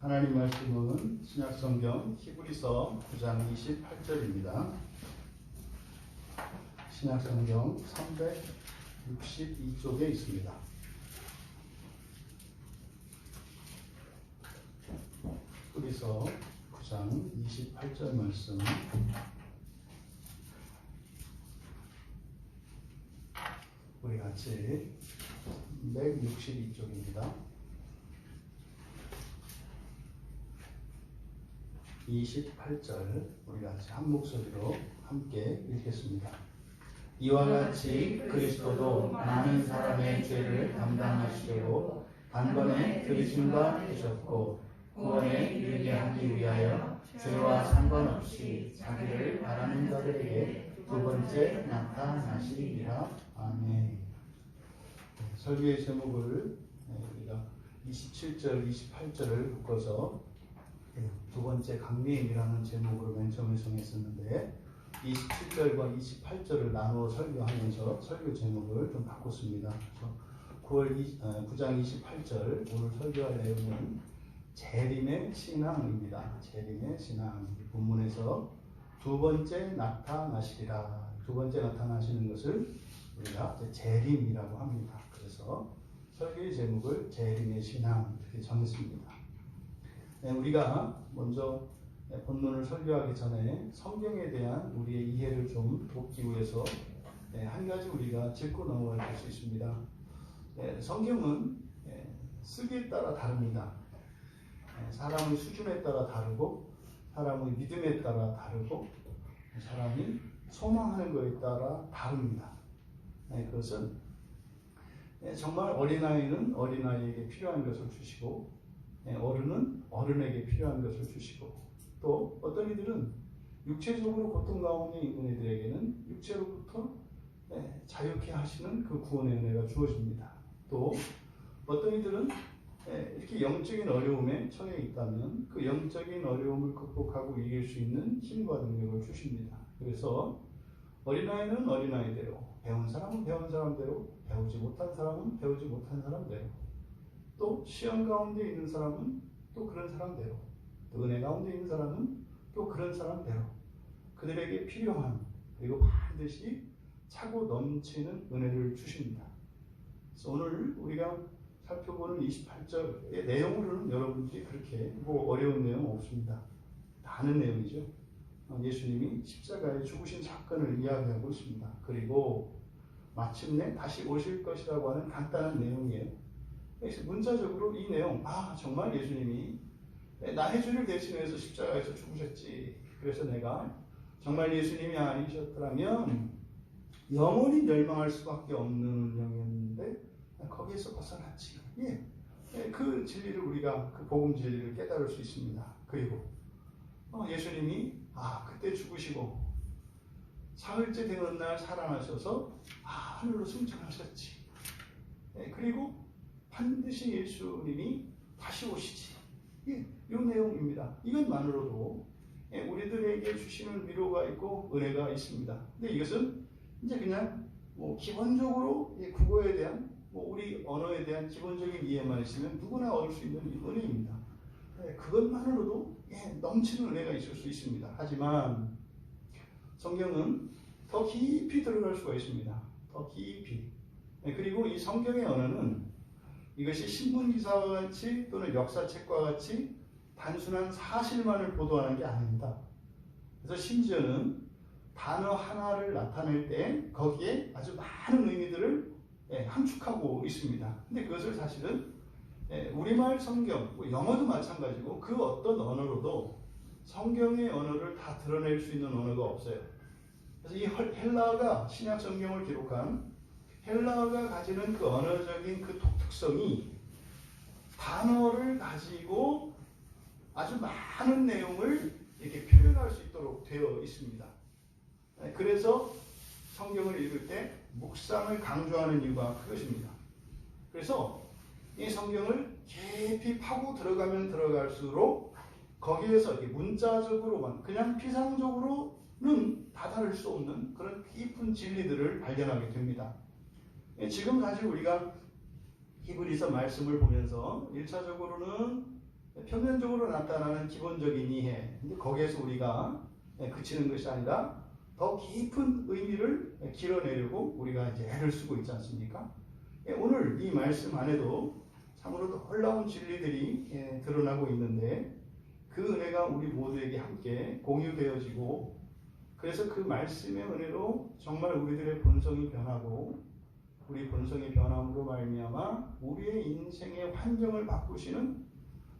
하나님 말씀은 신약성경 히브리서 9장 28절입니다. 신약성경 362쪽에 있습니다. 히브리서 9장 28절 말씀 우리 같이 162쪽입니다. 28절 우리 같이 한 목소리로 함께 읽겠습니다. 이와 같이 그리스도도 많은 사람의 죄를 담당하시려고 단번에 들이신 바 되셨고 구원에 이르게 하기 위하여 죄와 상관없이 자기를 바라는 자들에게 두 번째 나타나시리라. 아멘. 설교의 제목을 우리가 27절, 28절을 묶어서 두 번째 강림이라는 제목으로 맨 처음에 정했었는데 27절과 28절을 나누어 설교하면서 설교 제목을 좀 바꿨습니다. 9장 28절 오늘 설교할 내용은 재림의 신앙입니다. 재림의 신앙. 본문에서 두 번째 나타나시리라. 두 번째 나타나시는 것을 우리가 재림이라고 합니다. 그래서 설교의 제목을 재림의 신앙 이렇게 정했습니다. 우리가 먼저 본문을 설교하기 전에 성경에 대한 우리의 이해를 좀 돕기 위해서 한 가지 우리가 짚고 넘어갈 수 있습니다. 성경은 쓰기에 따라 다릅니다. 사람의 수준에 따라 다르고 사람의 믿음에 따라 다르고 사람이 소망하는 것에 따라 다릅니다. 그것은 정말 어린아이는 어린아이에게 필요한 것을 주시고 어른은 어른에게 필요한 것을 주시고 또 어떤 이들은 육체적으로 고통 가운데 있는 이들에게는 육체로부터 자유케 하시는 그 구원의 은혜가 주어집니다. 또 어떤 이들은 이렇게 영적인 어려움에 처해 있다면 그 영적인 어려움을 극복하고 이길 수 있는 힘과 능력을 주십니다. 그래서 어린아이는 어린아이대로, 배운 사람은 배운 사람대로, 배우지 못한 사람은 배우지 못한 사람대로, 또 시험 가운데 있는 사람은 또 그런 사람대로, 또 은혜 가운데 있는 사람은 또 그런 사람대로 그들에게 필요한 그리고 반드시 차고 넘치는 은혜를 주십니다. 그래서 오늘 우리가 살펴보는 28절의 내용으로는 여러분들이 그렇게 어려운 내용 없습니다. 다 아는 내용이죠. 예수님이 십자가에 죽으신 사건을 이야기하고 있습니다. 그리고 마침내 다시 오실 것이라고 하는 간단한 내용이에요. 그래서 문자적으로 이 내용, 정말 예수님이 나의 죄를 대신해서 십자가에서 죽으셨지. 그래서 내가 정말 예수님이 아니셨더라면 영원히 멸망할 수밖에 없는 운명이었는데 거기에서 벗어났지. 그 진리를 우리가 그 복음 진리를 깨달을 수 있습니다. 그리고 예수님이 그때 죽으시고 사흘째 되는 날 살아나셔서 하늘로 승천하셨지. 그리고 반드시 예수님이 다시 오시지. 이 내용입니다. 이것만으로도 우리들에게 주시는 위로가 있고 은혜가 있습니다. 근데 이것은 이제 그냥 기본적으로 국어에 대한 우리 언어에 대한 기본적인 이해만 있으면 누구나 얻을 수 있는 은혜입니다. 그것만으로도 넘치는 은혜가 있을 수 있습니다. 하지만 성경은 더 깊이 들어갈 수가 있습니다. 더 깊이. 그리고 이 성경의 언어는 이것이 신문기사와 같이 또는 역사책과 같이 단순한 사실만을 보도하는 게 아닙니다. 그래서 심지어는 단어 하나를 나타낼 때 거기에 아주 많은 의미들을 함축하고 있습니다. 근데 그것을 사실은 우리말 성경, 영어도 마찬가지고 그 어떤 언어로도 성경의 언어를 다 드러낼 수 있는 언어가 없어요. 그래서 이 헬라어가 신약 성경을 기록한 헬라어가 가지는 그 언어적인 그 독특성이 단어를 가지고 아주 많은 내용을 이렇게 표현할 수 있도록 되어 있습니다. 그래서 성경을 읽을 때 묵상을 강조하는 이유가 그것입니다. 그래서 이 성경을 깊이 파고 들어가면 들어갈수록 거기에서 문자적으로만 그냥 피상적으로는 다다를 수 없는 그런 깊은 진리들을 발견하게 됩니다. 지금까지 우리가 히브리서 말씀을 보면서 1차적으로는 표면적으로 나타나는 기본적인 이해, 근데 거기에서 우리가 그치는 것이 아니라 더 깊은 의미를 길어내려고 우리가 이제 애를 쓰고 있지 않습니까? 오늘 이 말씀 안에도 참으로 놀라운 진리들이 드러나고 있는데 그 은혜가 우리 모두에게 함께 공유되어지고 그래서 그 말씀의 은혜로 정말 우리들의 본성이 변하고 우리 본성의 변함으로 말미암아 우리의 인생의 환경을 바꾸시는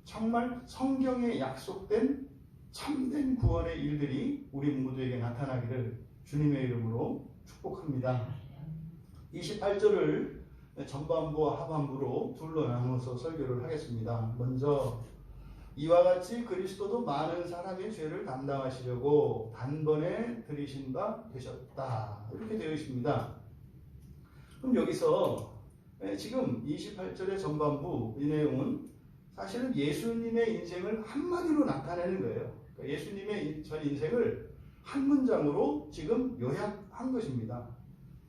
정말 성경에 약속된 참된 구원의 일들이 우리 모두에게 나타나기를 주님의 이름으로 축복합니다. 28절을 전반부와 하반부로 둘로 나누어서 설교를 하겠습니다. 먼저 이와 같이 그리스도도 많은 사람의 죄를 담당하시려고 단번에 들이신 바 되셨다. 이렇게 되어 있습니다. 그럼 여기서 지금 28절의 전반부 이 내용은 사실은 예수님의 인생을 한마디로 나타내는 거예요. 그러니까 예수님의 전 인생을 한 문장으로 지금 요약한 것입니다.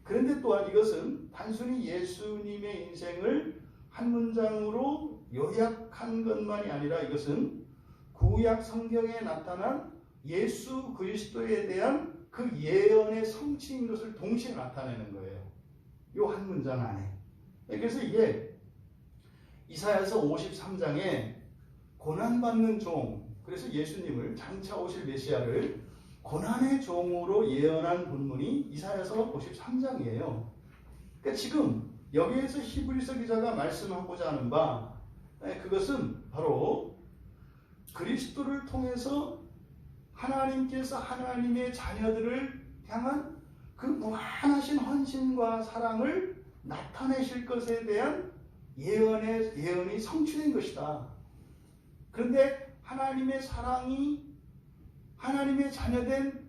그런데 또한 이것은 단순히 예수님의 인생을 한 문장으로 요약한 것만이 아니라 이것은 구약 성경에 나타난 예수 그리스도에 대한 그 예언의 성취인 것을 동시에 나타내는 거예요. 이 한 문장 안에. 그래서 이게 이사야서 53장에 고난받는 종, 그래서 예수님을 장차 오실 메시아를 고난의 종으로 예언한 본문이 이사야서 53장이에요. 그러니까 지금 여기에서 히브리서 기자가 말씀하고자 하는 바 그것은 바로 그리스도를 통해서 하나님께서 하나님의 자녀들을 향한 그 무한하신 헌신과 사랑을 나타내실 것에 대한 예언이 성취된 것이다. 그런데 하나님의 사랑이 하나님의 자녀된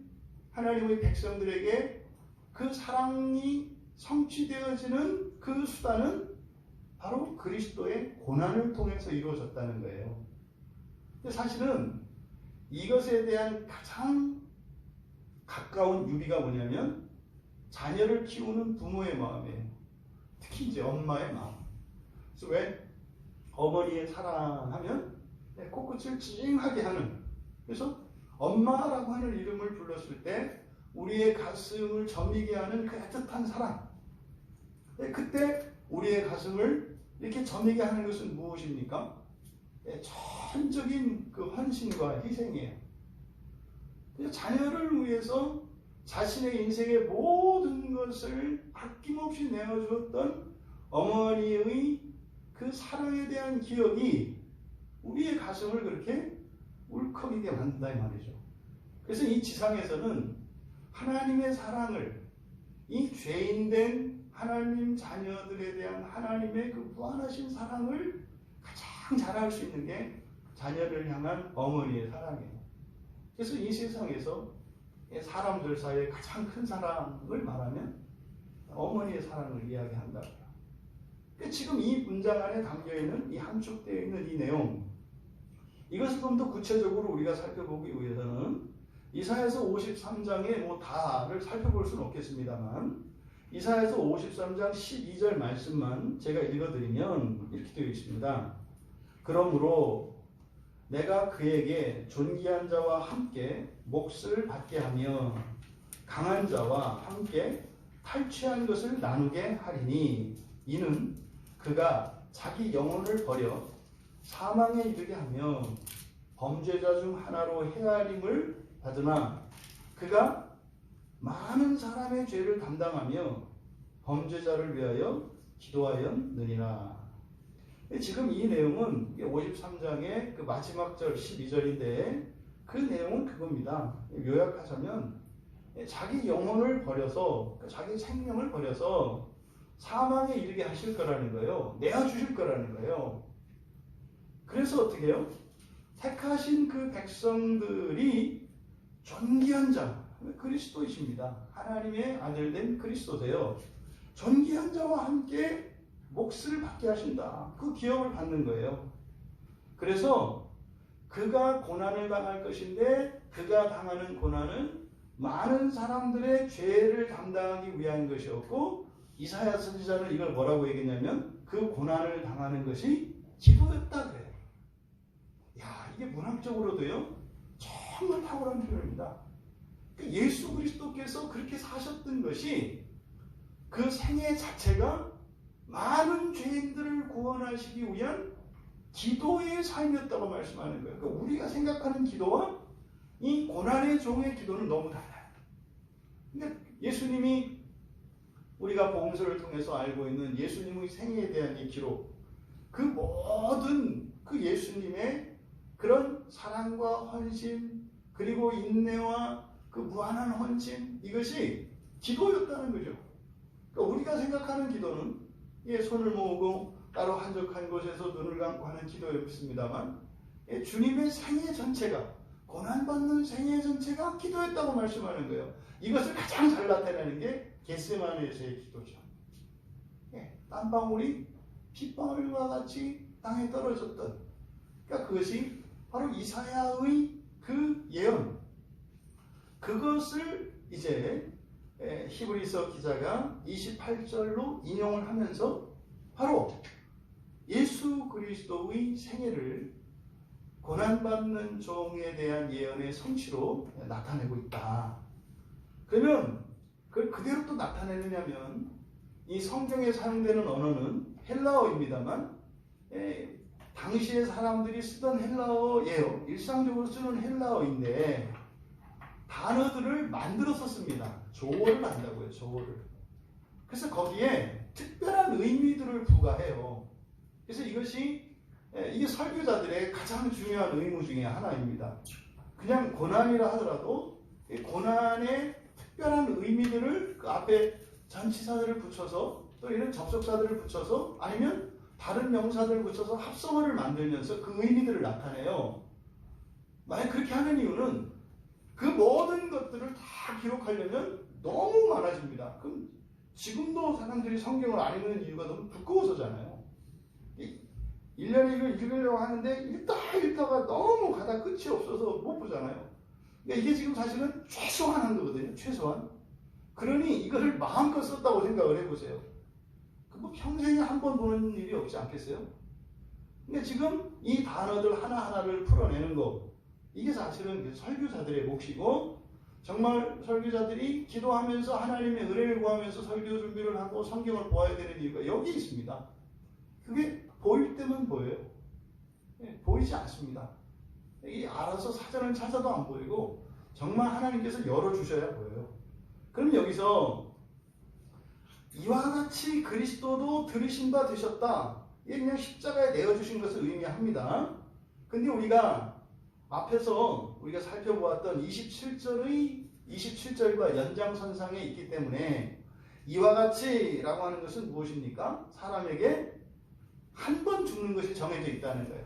하나님의 백성들에게 그 사랑이 성취되어지는 그 수단은 바로 그리스도의 고난을 통해서 이루어졌다는 거예요. 근데 사실은 이것에 대한 가장 가까운 유비가 뭐냐면 자녀를 키우는 부모의 마음이에요. 특히 이제 엄마의 마음. 그래서 왜 어머니의 사랑하면 코끝을 찡하게 하는, 그래서 엄마라고 하는 이름을 불렀을 때 우리의 가슴을 저미게 하는 그 애틋한 사랑. 그때 우리의 가슴을 이렇게 저미게 하는 것은 무엇입니까? 전적인 그 헌신과 희생이에요. 자녀를 위해서 자신의 인생의 모든 것을 아낌없이 내어주었던 어머니의 그 사랑에 대한 기억이 우리의 가슴을 그렇게 울컥이게 만든다 이 말이죠. 그래서 이 지상에서는 하나님의 사랑을, 이 죄인된 하나님 자녀들에 대한 하나님의 그 무한하신 사랑을 가장 잘할 수 있는 게 자녀를 향한 어머니의 사랑이에요. 그래서 이 세상에서 사람들 사이에 가장 큰 사랑을 말하면 어머니의 사랑을 이야기한다고요. 지금 이 문장 안에 담겨있는 이 함축되어 있는 이 내용, 이것을 좀 더 구체적으로 우리가 살펴보기 위해서는 이사야서 53장의 뭐 다를 살펴볼 수는 없겠습니다만 이사야서 53장 12절 말씀만 제가 읽어드리면 이렇게 되어 있습니다. 그러므로 내가 그에게 존귀한 자와 함께 몫을 받게 하며 강한 자와 함께 탈취한 것을 나누게 하리니 이는 그가 자기 영혼을 버려 사망에 이르게 하며 범죄자 중 하나로 헤아림을 받으나 그가 많은 사람의 죄를 담당하며 범죄자를 위하여 기도하였느니라. 지금 이 내용은 53장의 그 마지막 절 12절인데 그 내용은 그겁니다. 요약하자면 자기 영혼을 버려서, 자기 생명을 버려서 사망에 이르게 하실 거라는 거예요. 내어주실 거라는 거예요. 그래서 어떻게 해요? 택하신 그 백성들이 존귀한 자, 그리스도이십니다. 하나님의 아들된 그리스도세요. 존귀한 자와 함께 몫을 받게 하신다. 그 기업을 받는 거예요. 그래서 그가 고난을 당할 것인데 그가 당하는 고난은 많은 사람들의 죄를 담당하기 위한 것이었고 이사야 선지자는 이걸 뭐라고 얘기했냐면 그 고난을 당하는 것이 기도였다 그래요. 이게 문학적으로도요, 정말 탁월한 표현입니다. 예수 그리스도께서 그렇게 사셨던 것이 그 생애 자체가 많은 죄인들을 구원하시기 위한 기도의 삶이었다고 말씀하는 거예요. 그러니까 우리가 생각하는 기도와 이 고난의 종의 기도는 너무 달라요. 근데 예수님이 우리가 복음서를 통해서 알고 있는 예수님의 생애에 대한 이 기록, 그 모든 그 예수님의 그런 사랑과 헌신, 그리고 인내와 그 무한한 헌신, 이것이 기도였다는 거죠. 그러니까 우리가 생각하는 기도는 손을 모으고 따로 한적한 곳에서 눈을 감고 하는 기도였습니다만, 주님의 생애 전체가, 고난받는 생애 전체가 기도였다고 말씀하는 거예요. 이것을 가장 잘 나타내는 게 겟세마네에서의 기도죠. 땀방울이 핏방울과 같이 땅에 떨어졌던, 그러니까 그것이 바로 이사야의 그 예언, 그것을 이제 히브리서 기자가 28절로 인용을 하면서 바로 예수 그리스도의 생애를 고난받는 종에 대한 예언의 성취로 나타내고 있다. 그러면 그걸 그대로 또 나타내느냐면, 이 성경에 사용되는 언어는 헬라어입니다만 당시의 사람들이 쓰던 헬라어예요. 일상적으로 쓰는 헬라어인데 단어들을 만들어서 씁니다. 조어를 한다고요. 조어를. 그래서 거기에 특별한 의미들을 부과해요. 그래서 이게 설교자들의 가장 중요한 의무 중에 하나입니다. 그냥 고난이라 하더라도 고난의 특별한 의미들을 그 앞에 전치사들을 붙여서, 또 이런 접속사들을 붙여서, 아니면 다른 명사들을 붙여서 합성어를 만들면서 그 의미들을 나타내요. 만약 그렇게 하는 이유는 그 모든 것들을 다 기록하려면 너무 많아집니다. 그럼 지금도 사람들이 성경을 안 읽는 이유가 너무 두꺼워서잖아요. 1년에 읽으려고 하는데 읽다가 너무 가다 끝이 없어서 못 보잖아요. 그러니까 이게 지금 사실은 최소한 한 거거든요. 최소한. 그러니 이거를 마음껏 썼다고 생각을 해보세요. 뭐 평생에 한 번 보는 일이 없지 않겠어요? 근데 지금 이 단어들 하나하나를 풀어내는 거, 이게 사실은 설교자들의 몫이고, 정말 설교자들이 기도하면서 하나님의 은혜를 구하면서 설교 준비를 하고 성경을 보아야 되는 이유가 여기 있습니다. 그게 보일 때만 보여요. 보이지 않습니다. 이 알아서 사전을 찾아도 안 보이고 정말 하나님께서 열어주셔야 보여요. 그럼 여기서 이와 같이 그리스도도 들으신 바 되셨다, 이게 그냥 십자가에 내어주신 것을 의미합니다. 근데 우리가 앞에서 우리가 살펴보았던 27절과 연장선상에 있기 때문에 이와 같이 라고 하는 것은 무엇입니까? 사람에게 한 번 죽는 것이 정해져 있다는 거예요.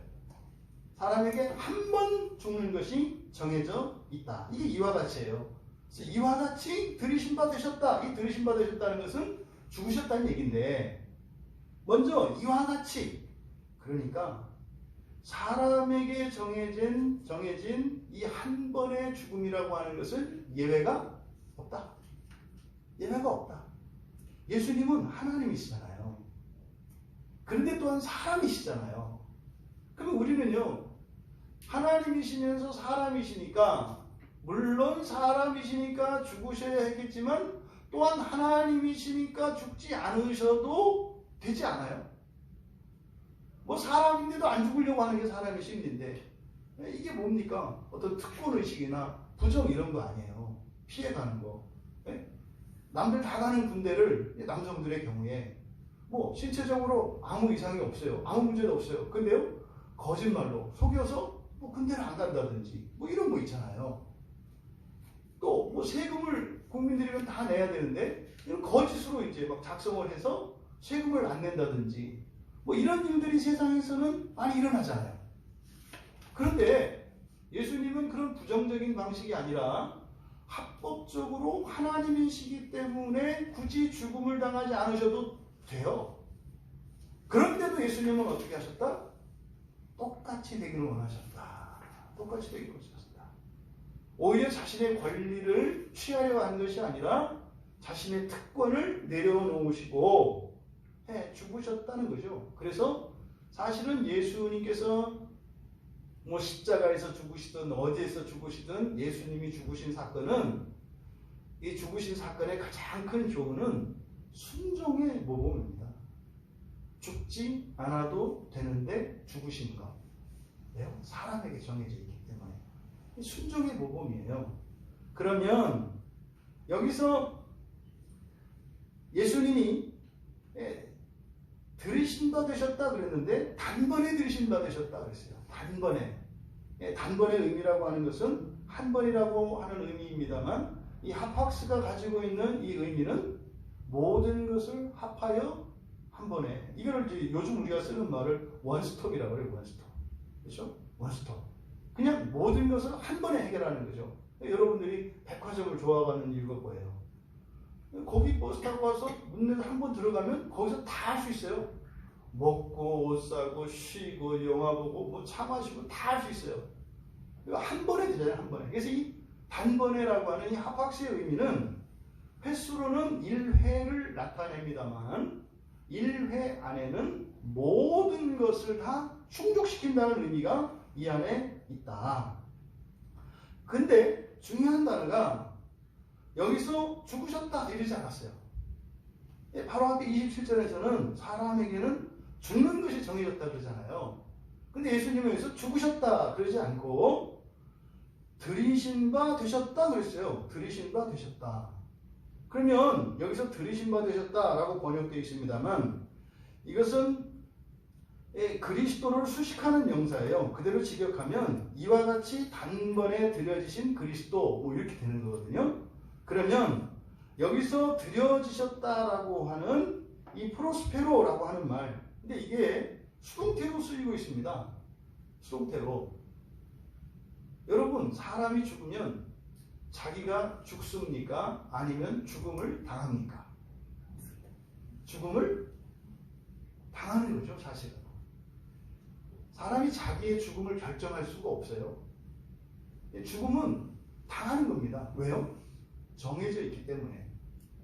사람에게 한 번 죽는 것이 정해져 있다. 이게 이와 같이예요. 그래서 이와 같이 들으신 바 되셨다. 이 들으신 바 되셨다는 것은 죽으셨다는 얘기인데, 먼저 이와 같이, 그러니까 사람에게 정해진 이 한 번의 죽음이라고 하는 것은 예외가 없다. 예외가 없다. 예수님은 하나님이시잖아요. 그런데 또한 사람이시잖아요. 그럼 우리는요, 하나님이시면서 사람이시니까, 물론 사람이시니까 죽으셔야 했겠지만 또한 하나님이시니까 죽지 않으셔도 되지 않아요? 뭐 사람인데도 안 죽으려고 하는 게 사람의 심리인데, 이게 뭡니까? 어떤 특권의식이나 부정 이런 거 아니에요. 피해가는 거. 남들 다 가는 군대를 남성들의 경우에 뭐 신체적으로 아무 이상이 없어요. 아무 문제도 없어요. 근데요, 거짓말로 속여서 뭐 군대를 안 간다든지 뭐 이런 거 있잖아요. 또 뭐 세금을 국민들이 다 내야 되는데 이런 거짓으로 이제 막 작성을 해서 세금을 안 낸다든지 뭐 이런 일들이 세상에서는 많이 일어나잖아요. 그런데 예수님은 그런 부정적인 방식이 아니라 합법적으로 하나님이시기 때문에 굳이 죽음을 당하지 않으셔도 돼요. 그런데도 예수님은 어떻게 하셨다? 똑같이 되기를 원하셨다. 똑같이 되기를 원하셨다. 오히려 자신의 권리를 취하려 한 것이 아니라 자신의 특권을 내려놓으시고 죽으셨다는 거죠. 그래서 사실은 예수님께서 뭐 십자가에서 죽으시든 어디에서 죽으시든 예수님이 죽으신 사건은, 이 죽으신 사건의 가장 큰 교훈은 순종의 모범입니다. 죽지 않아도 되는데 죽으신 것. 왜요? 사람에게 정해져 있기 때문에. 순종의 모범이에요. 그러면 여기서 예수님이 들이신 바 되셨다 그랬는데 단번에 들이신 바 되셨다 그랬어요. 단번에. 단번의 의미라고 하는 것은 한 번이라고 하는 의미입니다만, 이 하팍스가 가지고 있는 이 의미는 모든 것을 합하여 한 번에, 이걸 이제 요즘 우리가 쓰는 말을 원스톱이라고 해요. 원스톱. 그렇죠? 원스톱. 그냥 모든 것을 한 번에 해결하는 거죠. 여러분들이 백화점을 좋아하는 이유가 뭐예요? 거기 버스 타고 와서 문에서 한 번 들어가면 거기서 다 할 수 있어요. 먹고 옷 사고 쉬고 영화 보고 뭐 차 마시고 다 할 수 있어요. 한 번에 되잖아요. 한 번에. 그래서 이 단번에라고 하는 이 하팍스의 의미는 횟수로는 1회를 나타냅니다만 1회 안에는 모든 것을 다 충족시킨다는 의미가 이 안에 있다. 근데 중요한 단어가 여기서 죽으셨다 이러지 않았어요. 바로 앞에 27절에서는 사람에게는 죽는 것이 정해졌다 그러잖아요. 근데 예수님은 여기서 죽으셨다 그러지 않고 들이신 바 되셨다 그랬어요. 들이신 바 되셨다. 그러면 여기서 들이신 바 되셨다라고 번역되어 있습니다만 이것은 그리스도를 수식하는 명사예요. 그대로 직역하면 이와 같이 단번에 드려지신 그리스도 뭐 이렇게 되는 거거든요. 그러면 여기서 드려지셨다라고 하는 이 프로스페로라고 하는 말, 근데 이게 수동태로 쓰이고 있습니다. 수동태로. 여러분, 사람이 죽으면 자기가 죽습니까? 아니면 죽음을 당합니까? 죽음을 당하는 거죠, 사실은. 사람이 자기의 죽음을 결정할 수가 없어요. 죽음은 당하는 겁니다. 왜요? 정해져 있기 때문에.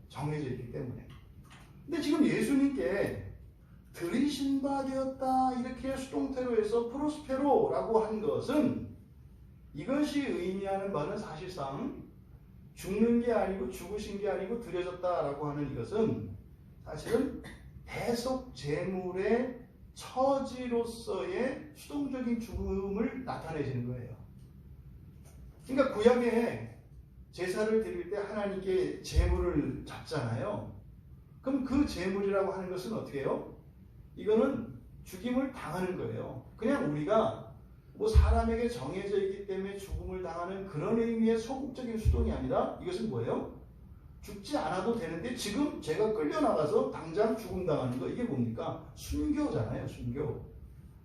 정해져 있기 때문에. 근데 지금 예수님께 들이신 바 되었다 이렇게 수동태로 해서 프로스페로라고 한 것은 이것이 의미하는 바는 사실상 죽는 게 아니고 죽으신 게 아니고 드려졌다라고 하는 이것은 사실은 대속 제물의 처지로서의 수동적인 죽음을 나타내시는 거예요. 그러니까 구약에 제사를 드릴 때 하나님께 제물을 잡잖아요. 그럼 그 제물이라고 하는 것은 어떻게 해요? 이거는 죽임을 당하는 거예요. 그냥 우리가 뭐 사람에게 정해져 있기 때문에 죽음을 당하는 그런 의미의 소극적인 수동이 아니라 이것은 뭐예요? 죽지 않아도 되는데 지금 제가 끌려나가서 당장 죽음 당하는 거, 이게 뭡니까? 순교잖아요. 순교.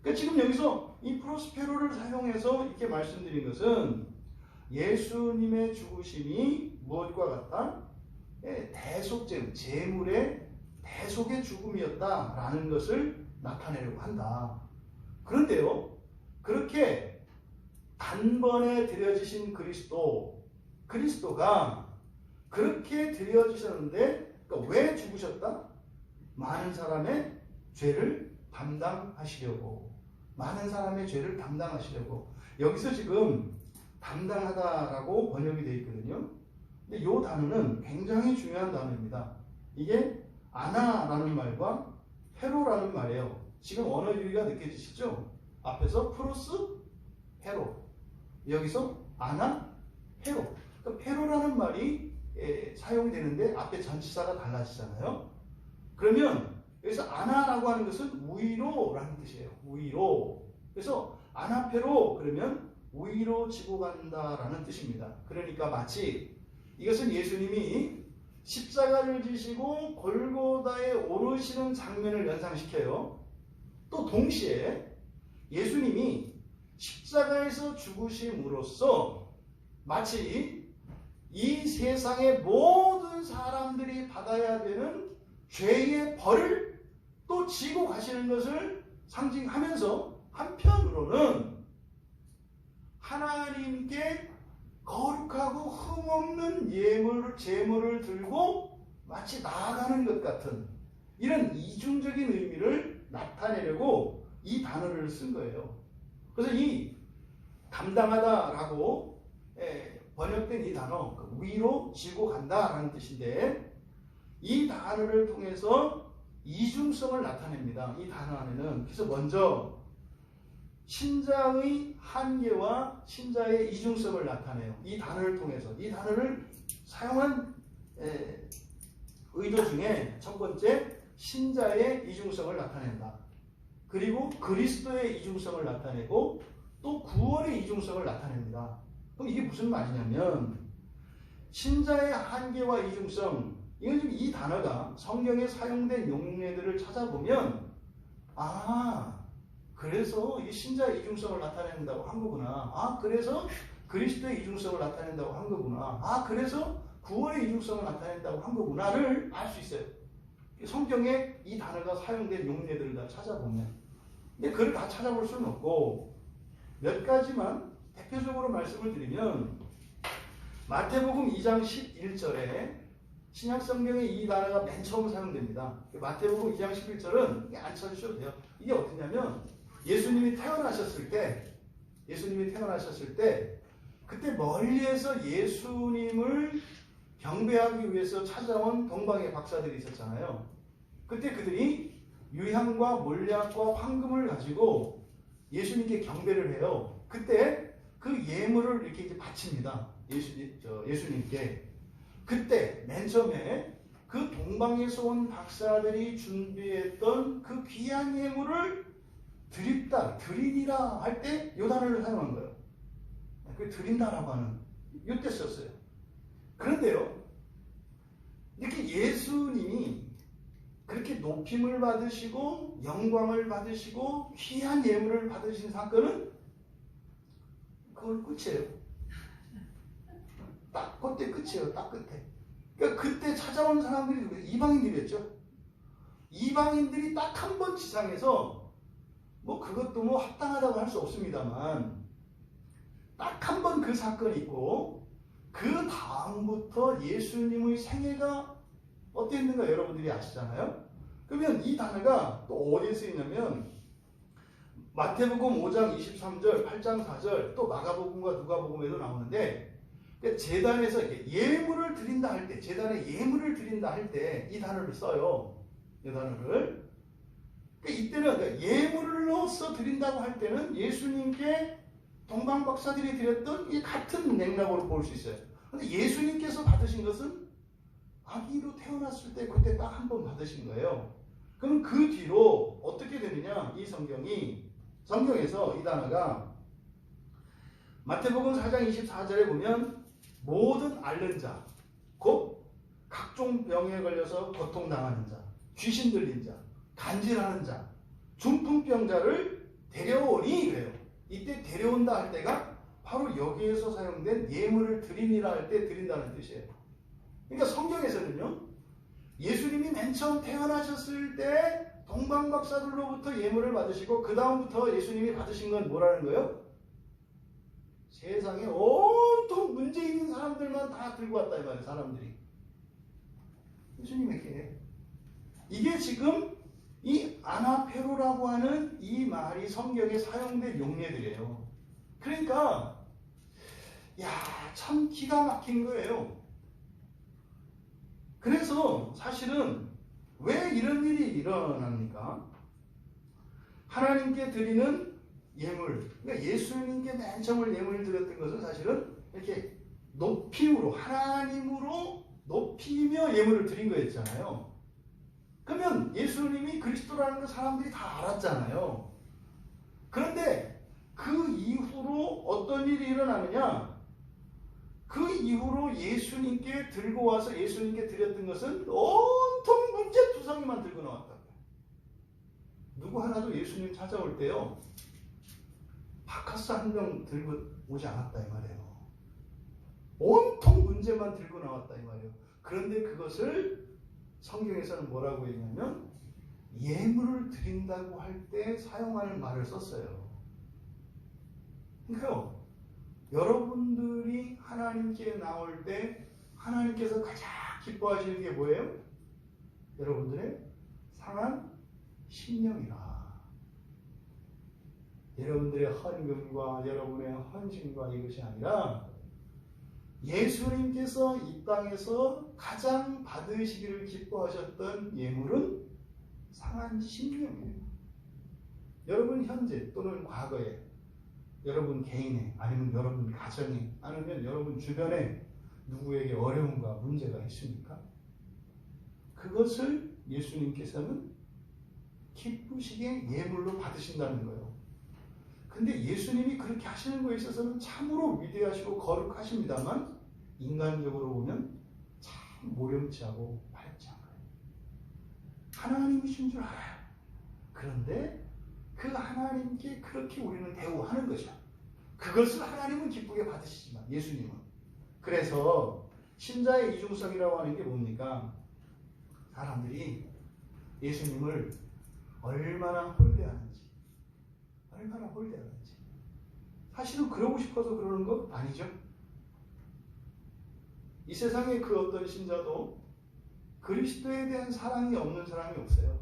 그러니까 지금 여기서 이 프로스페로를 사용해서 이렇게 말씀드린 것은 예수님의 죽으심이 무엇과 같다? 대속제물, 제물의 대속의 죽음이었다라는 것을 나타내려고 한다. 그런데요, 그렇게 단번에 드려지신 그리스도가 그렇게 드려지셨는데, 그러니까 왜 죽으셨다? 많은 사람의 죄를 담당하시려고. 많은 사람의 죄를 담당하시려고. 여기서 지금 담당하다라고 번역이 되어 있거든요. 근데 이 단어는 굉장히 중요한 단어입니다. 이게 아나라는 말과 헤로라는 말이에요. 지금 언어 유희가 느껴지시죠? 앞에서 프로스, 헤로. 여기서 아나, 헤로. 그러니까 헤로라는 말이 사용되는데 앞에 전치사가 달라지잖아요. 그러면 여기서 아나라고 하는 것은 우위로라는 뜻이에요. 우위로. 그래서 아나페로 그러면 우위로 지고 간다라는 뜻입니다. 그러니까 마치 이것은 예수님이 십자가를 지시고 골고다에 오르시는 장면을 연상시켜요. 또 동시에 예수님이 십자가에서 죽으심으로써 마치 이 세상의 모든 사람들이 받아야 되는 죄의 벌을 또 지고 가시는 것을 상징하면서 한편으로는 하나님께 거룩하고 흠없는 제물을 들고 마치 나아가는 것 같은 이런 이중적인 의미를 나타내려고 이 단어를 쓴 거예요. 그래서 이 감당하다라고 번역된 이 단어, 위로 지고 간다라는 뜻인데, 이 단어를 통해서 이중성을 나타냅니다. 이 단어 안에는. 그래서 먼저 신자의 한계와 신자의 이중성을 나타내요. 이 단어를 통해서. 이 단어를 사용한 의도 중에 첫 번째, 신자의 이중성을 나타낸다. 그리고 그리스도의 이중성을 나타내고 또 구원의 이중성을 나타냅니다. 그럼 이게 무슨 말이냐면, 신자의 한계와 이중성, 이건 지금 이 단어가 성경에 사용된 용례들을 찾아보면, 그래서 이 신자의 이중성을 나타낸다고 한 거구나. 그래서 그리스도의 이중성을 나타낸다고 한 거구나. 그래서 구원의 이중성을 나타낸다고 한 거구나를 알 수 있어요. 성경에 이 단어가 사용된 용례들을 다 찾아보면. 근데 그걸 다 찾아볼 수는 없고, 몇 가지만 대표적으로 말씀을 드리면, 마태복음 2장 11절에 신약성경에 이 단어가 맨 처음 사용됩니다. 마태복음 2장 11절은 안 찾으셔도 돼요. 이게 어떠냐면, 예수님이 태어나셨을 때, 그때 멀리에서 예수님을 경배하기 위해서 찾아온 동방의 박사들이 있었잖아요. 그때 그들이 유향과 몰약과 황금을 가지고 예수님께 경배를 해요. 그때 그 예물을 이렇게 이제 바칩니다. 예수님께. 그때 맨 처음에 그 동방에서 온 박사들이 준비했던 그 귀한 예물을 드리니라 할 때 이 단어를 사용한 거예요. 그 드린다라고 하는, 이때 썼어요. 그런데요, 이렇게 예수님이 그렇게 높임을 받으시고 영광을 받으시고 귀한 예물을 받으신 사건은 그걸 끝이에요. 딱 그때 끝이에요. 딱 끝에. 그러니까 그때 찾아온 사람들이 이방인들이었죠. 이방인들이 딱 한 번 지상에서 그것도 합당하다고 할 수 없습니다만, 딱 한 번 그 사건이 있고, 그 다음부터 예수님의 생애가 어땠는가 여러분들이 아시잖아요. 그러면 이 단어가 또 어디에 쓰이냐면, 마태복음 5장 23절, 8장 4절, 또 마가복음과 누가복음에도 나오는데, 제단에서 예물을 드린다 할 때, 제단에 예물을 드린다 할 때 이 단어를 써요. 이 단어를. 이때는 예물로서 드린다고 할 때는 예수님께 동방 박사들이 드렸던 이 같은 맥락으로 볼 수 있어요. 그런데 예수님께서 받으신 것은 아기로 태어났을 때 그때 딱 한 번 받으신 거예요. 그럼 그 뒤로 어떻게 되느냐? 이 성경에서 이 단어가 마태복음 4장 24절에 보면, 모든 앓는 자, 곧 각종 병에 걸려서 고통당하는 자, 귀신 들린 자, 간질하는 자, 중풍병자를 데려오니 그래요. 이때 데려온다 할 때가 바로 여기에서 사용된 예물을 드리니라 할 때 드린다는 뜻이에요. 그러니까 성경에서는요, 예수님이 맨 처음 태어나셨을 때 동방박사들로부터 예물을 받으시고 그 다음부터 예수님이 받으신 건 뭐라는 거예요? 세상에 온통 문제 있는 사람들만 다 들고 왔다 이 말이에요. 사람들이 예수님에게. 이게 지금 이 아나페로라고 하는 이 말이 성경에 사용된 용례들이에요. 그러니까 참 기가 막힌 거예요. 그래서 사실은 왜 이런 일이 일어납니까? 하나님께 드리는 예물, 그러니까 예수님께 맨 처음 예물을 드렸던 것은 사실은 이렇게 높임으로, 하나님으로 높이며 예물을 드린 거였잖아요. 그러면 예수님이 그리스도라는 걸 사람들이 다 알았잖아요. 그런데 그 이후로 어떤 일이 일어나느냐? 그 이후로 예수님께 들고 와서 예수님께 드렸던 것은 온통 문제투성이만 들고 나왔다. 누구 하나도 예수님 찾아올 때요, 바카스 한 병 들고 오지 않았다 이 말이에요. 온통 문제만 들고 나왔다 이 말이에요. 그런데 그것을 성경에서는 뭐라고 했냐면 예물을 드린다고 할 때 사용하는 말을 썼어요. 그러니까 여러분들이 하나님께 나올 때 하나님께서 가장 기뻐하시는 게 뭐예요? 여러분들의 상한 심령이라. 여러분들의 헌금과 여러분의 헌신과 이것이 아니라 예수님께서 이 땅에서 가장 받으시기를 기뻐하셨던 예물은 상한 심령이에요. 여러분 현재 또는 과거에 여러분 개인에 아니면 여러분 가정에 아니면 여러분 주변에 누구에게 어려움과 문제가 있습니까? 그것을 예수님께서는 기쁘시게 예물로 받으신다는 거예요. 근데 예수님이 그렇게 하시는 거에 있어서는 참으로 위대하시고 거룩하십니다만 인간적으로 보면 참 모렴치하고 바람직한 거예요. 하나님이신 줄 알아요. 그런데 그 하나님께 그렇게 우리는 대우하는 거죠. 그것을 하나님은 기쁘게 받으시지만 예수님은. 그래서 신자의 이중성이라고 하는 게 뭡니까? 사람들이 예수님을 얼마나 홀대하는지 사실은 그러고 싶어서 그러는 거 아니죠. 이 세상에 그 어떤 신자도 그리스도에 대한 사랑이 없는 사람이 없어요.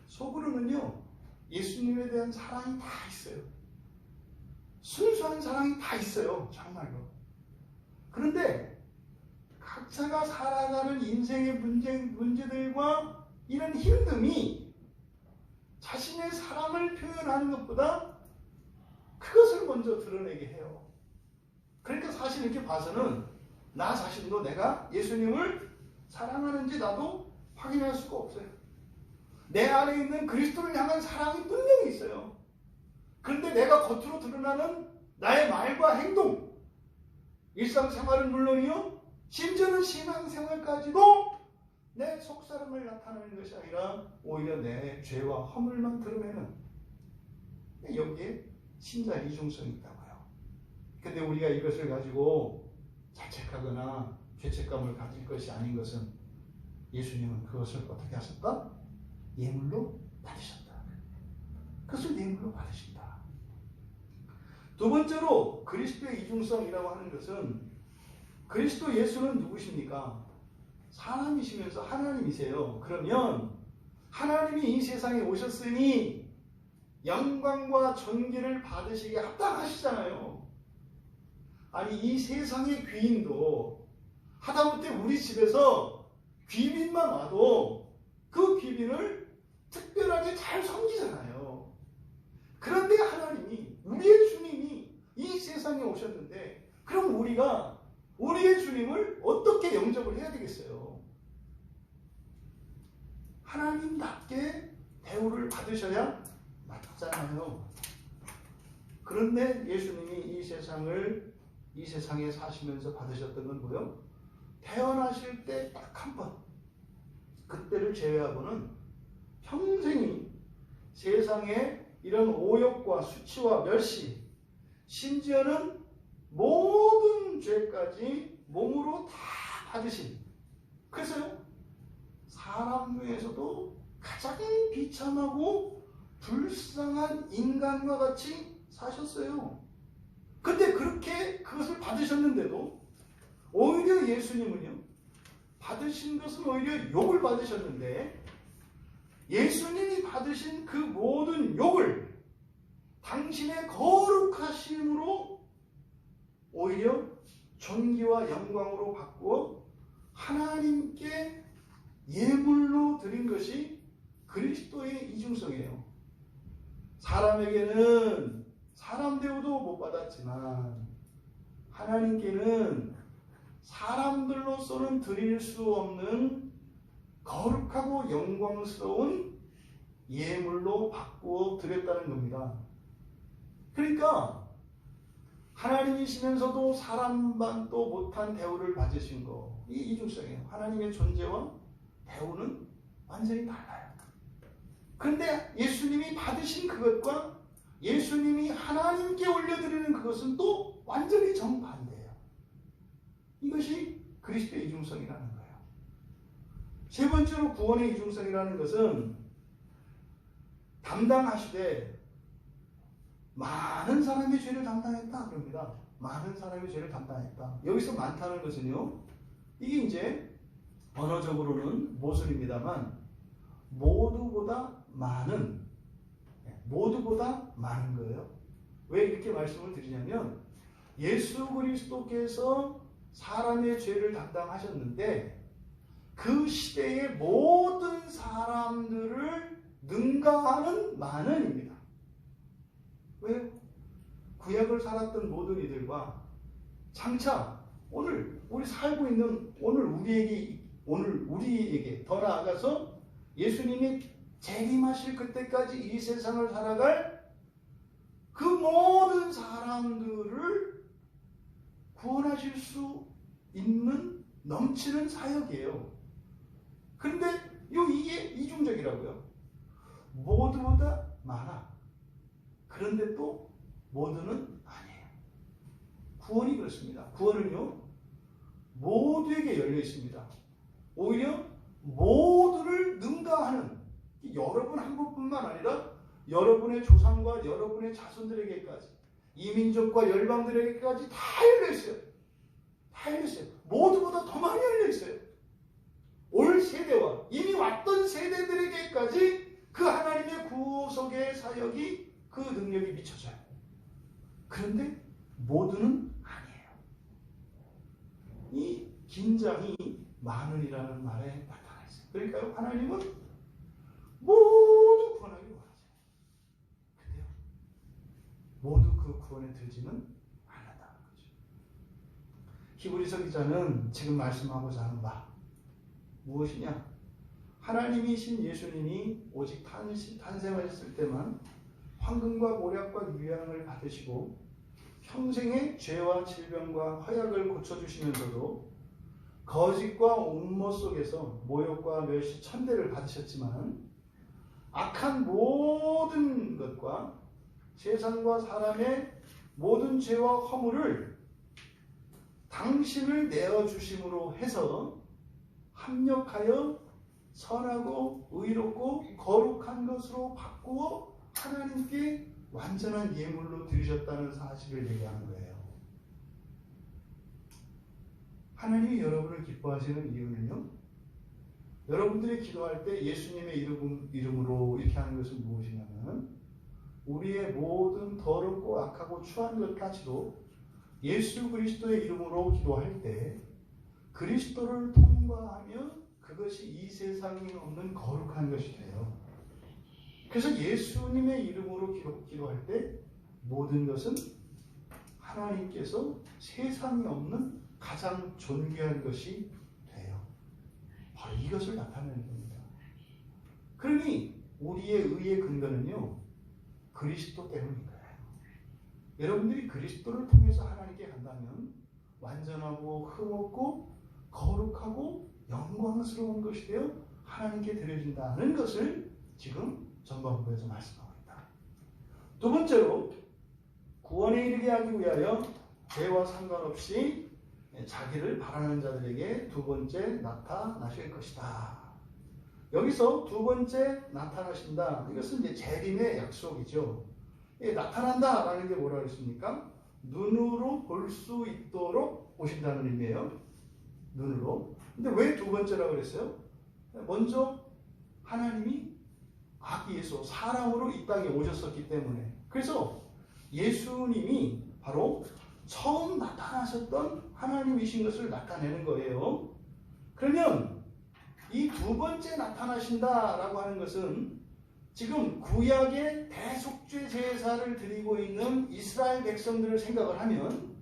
속으로는요 예수님에 대한 사랑이 다 있어요. 순수한 사랑이 다 있어요. 정말로. 그런데 각자가 살아가는 인생의 문제들과 이런 힘듦이 자신의 사랑을 표현하는 것보다 그것을 먼저 드러내게 해요. 그러니까 사실 이렇게 봐서는 나 자신도 내가 예수님을 사랑하는지 나도 확인할 수가 없어요. 내 안에 있는 그리스도를 향한 사랑이 분명히 있어요. 그런데 내가 겉으로 드러나는 나의 말과 행동, 일상생활은 물론이요, 심지어는 신앙생활까지도 내 속사람을 나타내는 것이 아니라 오히려 내 죄와 허물만 드러내는, 여기에 신자 이중성이 있다고요. 근데 우리가 이것을 가지고 자책하거나 죄책감을 가질 것이 아닌 것은 예수님은 그것을 어떻게 하셨다? 예물로 받으셨다. 그것을 예물로 받으신다. 두 번째로 그리스도의 이중성이라고 하는 것은 그리스도 예수는 누구십니까? 사람이시면서 하나님이세요. 그러면 하나님이 이 세상에 오셨으니 영광과 존귀를 받으시기에 합당하시잖아요. 아니 이 세상의 귀인도 하다못해 우리 집에서 귀빈만 와도 그 귀빈을 특별하게 잘 섬기잖아요. 그런데 하나님이 우리의 주님이 이 세상에 오셨는데 그럼 우리가 우리의 주님을 어떻게 영접을 해야 되겠어요? 하나님답게 대우를 받으셔야 맞잖아요. 그런데 예수님이 이 세상에 사시면서 받으셨던 건 뭐요? 태어나실 때 딱 한 번, 그때를 제외하고는 평생이 세상에 이런 오욕과 수치와 멸시, 심지어는 모든 죄까지 몸으로 다 받으신, 그래서요 사람 중에서도 가장 비참하고 불쌍한 인간과 같이 사셨어요. 근데 그렇게 그것을 받으셨는데도 오히려 예수님은요 받으신 것은 오히려 욕을 받으셨는데 예수님이 받으신 그 모든 욕을 당신의 거룩하심으로 오히려 존귀와 영광으로 바꾸어 하나님께 예물로 드린 것이 그리스도의 이중성이에요. 사람에게는 사람 대우도 못 받았지만 하나님께는 사람들로서는 드릴 수 없는 거룩하고 영광스러운 예물로 바꾸어 드렸다는 겁니다. 그러니까 하나님이시면서도 사람만도 못한 대우를 받으신 거, 이 이중성이에요. 하나님의 존재와 대우는 완전히 달라요. 그런데 예수님이 받으신 그것과 예수님이 하나님께 올려드리는 그것은 또 완전히 정반대예요. 이것이 그리스도의 이중성이라는 거예요. 세 번째로 구원의 이중성이라는 것은 담당하시되 많은 사람의 죄를 담당했다 그럽니다. 많은 사람의 죄를 담당했다. 여기서 많다는 것은요, 이게 이제 언어적으로는 모순입니다만 모두보다 많은, 모두보다 많은 거예요. 왜 이렇게 말씀을 드리냐면 예수 그리스도께서 사람의 죄를 담당하셨는데 그 시대의 모든 사람들을 능가하는 만은입니다. 왜요? 구약을 살았던 모든 이들과 장차 오늘 우리 살고 있는 오늘 우리에게 더 나아가서 예수님이 재림하실 그때까지 이 세상을 살아갈 그 모든 사람들을 구원하실 수 있는 넘치는 사역이에요. 그런데 이게 이중적이라고요. 모두보다 많아. 그런데 또 모두는 아니에요. 구원이 그렇습니다. 구원은요, 모두에게 열려 있습니다. 오히려 모두를 능가하는, 여러분 한 분뿐만 아니라 여러분의 조상과 여러분의 자손들에게까지, 이민족과 열방들에게까지 다 열려 있어요. 다 열려 있어요. 모두보다 더 많이 열려 있어요. 올 세대와 이미 왔던 세대들에게까지 그 하나님의 구속의 사역이, 그 능력이 미쳐져요. 그런데 모두는 아니에요. 이 긴장이 많으리라는 말에 나타나 있어요. 그러니까요, 하나님은 모두 구원하기 원하세요. 근데요, 모두 그 구원에 들지는 않는다는 거죠. 히브리서 기자는 지금 말씀하고자 하는 바 무엇이냐? 하나님이신 예수님이 오직 탄생하셨을 때만 황금과 모략과 유향을 받으시고 평생의 죄와 질병과 허약을 고쳐주시면서도 거짓과 음모 속에서 모욕과 멸시 천대를 받으셨지만 악한 모든 것과 세상과 사람의 모든 죄와 허물을 당신을 내어주심으로 해서 합력하여 선하고 의롭고 거룩한 것으로 바꾸어 하나님께 완전한 예물로 드리셨다는 사실을 얘기하는 거예요. 하나님이 여러분을 기뻐하시는 이유는요, 여러분들이 기도할 때 예수님의 이름으로 이렇게 하는 것은 무엇이냐면, 우리의 모든 더럽고 악하고 추한 것까지도 예수 그리스도의 이름으로 기도할 때 그리스도를 통과하면 그것이 이 세상에 없는 거룩한 것이 돼요. 그래서 예수님의 이름으로 기도할 때 모든 것은 하나님께서 세상에 없는 가장 존귀한 것이 돼요. 바로 이것을 나타내는 겁니다. 그러니 우리의 의의 근거는요, 그리스도 때문인 거예요. 여러분들이 그리스도를 통해서 하나님께 간다면 완전하고 흠없고 거룩하고 영광스러운 것이 되어 하나님께 드려진다는 것을 지금 전반부에서 말씀하고 있다. 두 번째로, 구원에 이르게 하기 위하여 죄와 상관없이 자기를 바라는 자들에게 두 번째 나타나실 것이다. 여기서 두 번째 나타나신다, 이것은 이제 재림의 약속이죠. 나타난다라는 게 뭐라고 했습니까? 눈으로 볼 수 있도록 오신다는 의미예요. 눈으로. 근데 왜 두 번째라고 그랬어요? 먼저 하나님이 아기 예수, 사람으로 이 땅에 오셨었기 때문에. 그래서 예수님이 바로 처음 나타나셨던 하나님이신 것을 나타내는 거예요. 그러면 이 두 번째 나타나신다라고 하는 것은 지금 구약의 대속죄 제사를 드리고 있는 이스라엘 백성들을 생각을 하면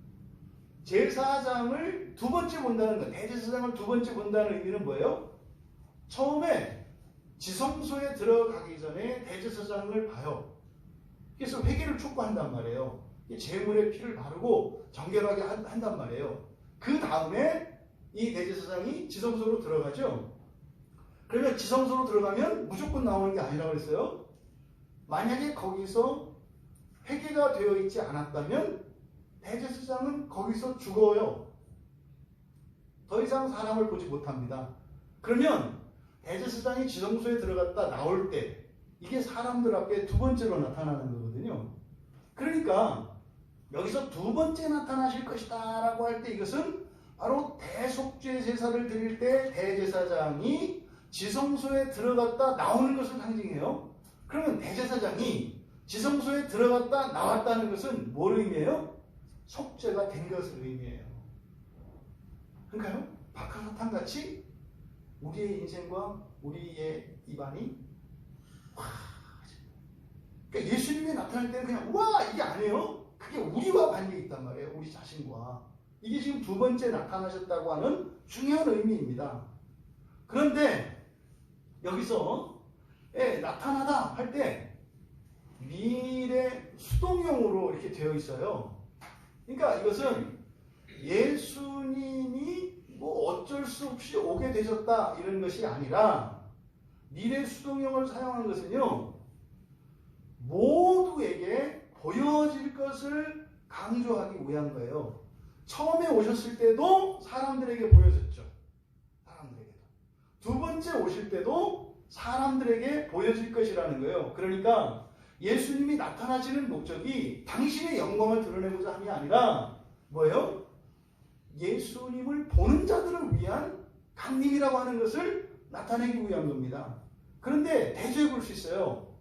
제사장을 두 번째 본다는 것, 대제사장을 두 번째 본다는 의미는 뭐예요? 처음에 지성소에 들어가기 전에 대제사장을 봐요. 그래서 회개를 촉구한단 말이에요. 제물의 피를 바르고 정결하게 한단 말이에요. 그 다음에 이 대제사장이 지성소로 들어가죠. 그러면 지성소로 들어가면 무조건 나오는 게 아니라고 했어요. 만약에 거기서 회개가 되어 있지 않았다면 대제사장은 거기서 죽어요. 더 이상 사람을 보지 못합니다. 그러면 대제사장이 지성소에 들어갔다 나올 때 이게 사람들 앞에 두 번째로 나타나는 거거든요. 그러니까 여기서 두 번째 나타나실 것이다 라고 할 때 이것은 바로 대속죄 제사를 드릴 때 대제사장이 지성소에 들어갔다 나오는 것을 상징해요. 그러면 대제사장이 지성소에 들어갔다 나왔다는 것은 뭘 의미해요? 속죄가 된 것을 의미해요. 그러니까요, 박하사탕같이 우리의 인생과 우리의 입안이 그러니까 예수님이 나타날 때는 그냥 와 이게 아니에요. 그게 우리와 관계가 있단 말이에요. 우리 자신과. 이게 지금 두 번째 나타나셨다고 하는 중요한 의미입니다. 그런데 여기서 나타나다 할 때 미래 수동형으로 이렇게 되어 있어요. 그러니까 이것은 예수님이 뭐 어쩔 수 없이 오게 되셨다 이런 것이 아니라 미래 수동형을 사용한 것은요, 모두에게 보여질 것을 강조하기 위한 거예요. 처음에 오셨을 때도 사람들에게 보여졌죠. 사람들에게도. 두 번째 오실 때도 사람들에게 보여질 것이라는 거예요. 그러니까 예수님이 나타나시는 목적이 당신의 영광을 드러내고자 함이 아니라 뭐예요? 예수님을 보는 자들을 위한 강림이라고 하는 것을 나타내기 위한 겁니다. 그런데 대조해 볼 수 있어요.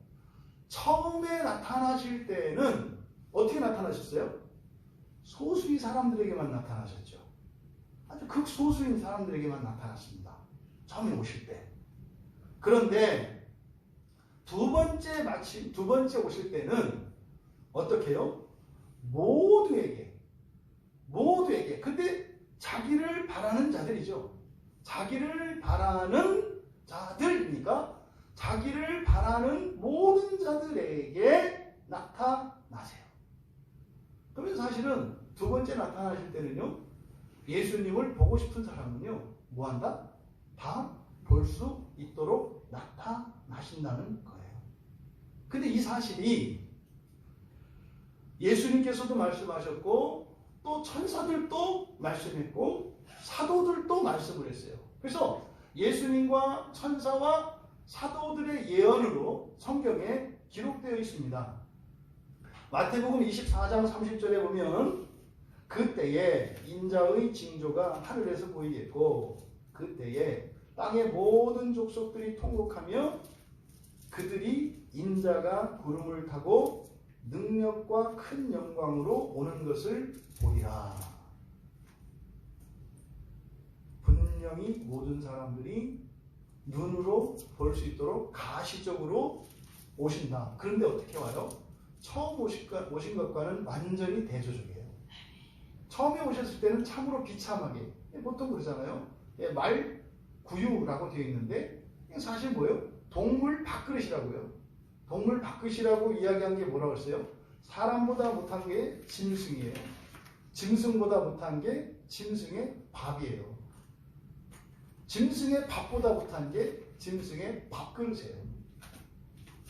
처음에 나타나실 때는 어떻게 나타나셨어요? 소수의 사람들에게만 나타나셨죠. 아주 극소수인 사람들에게만 나타났습니다. 처음에 오실 때. 그런데 두 번째 오실 때는 어떻게 해요? 모두에게. 근데 자기를 바라는 자들이죠. 자기를 바라는 자들이니까 자기를 바라는 모든 자들에게 나타나세요. 그러면 사실은 두 번째 나타나실 때는요, 예수님을 보고 싶은 사람은요, 뭐한다? 다 볼 수 있도록 나타나신다는 거예요. 근데 이 사실이 예수님께서도 말씀하셨고, 또 천사들도 말씀했고, 사도들도 말씀을 했어요. 그래서 예수님과 천사와 사도들의 예언으로 성경에 기록되어 있습니다. 마태복음 24장 30절에 보면 그때에 인자의 징조가 하늘에서 보이겠고 그때에 땅의 모든 족속들이 통곡하며 그들이 인자가 구름을 타고 능력과 큰 영광으로 오는 것을 보리라. 분명히 모든 사람들이 눈으로 볼 수 있도록 가시적으로 오신다. 그런데 어떻게 와요? 처음 오신 것과는 완전히 대조적이에요. 처음에 오셨을 때는 참으로 비참하게, 보통 그러잖아요. 말 구유라고 되어 있는데 사실 뭐예요? 동물 밥그릇이라고요. 동물 밥그릇이라고 이야기한 게 뭐라고 했어요? 사람보다 못한 게 짐승이에요. 짐승보다 못한 게 짐승의 밥이에요. 짐승의 밥보다 못한 게 짐승의 밥그릇이에요.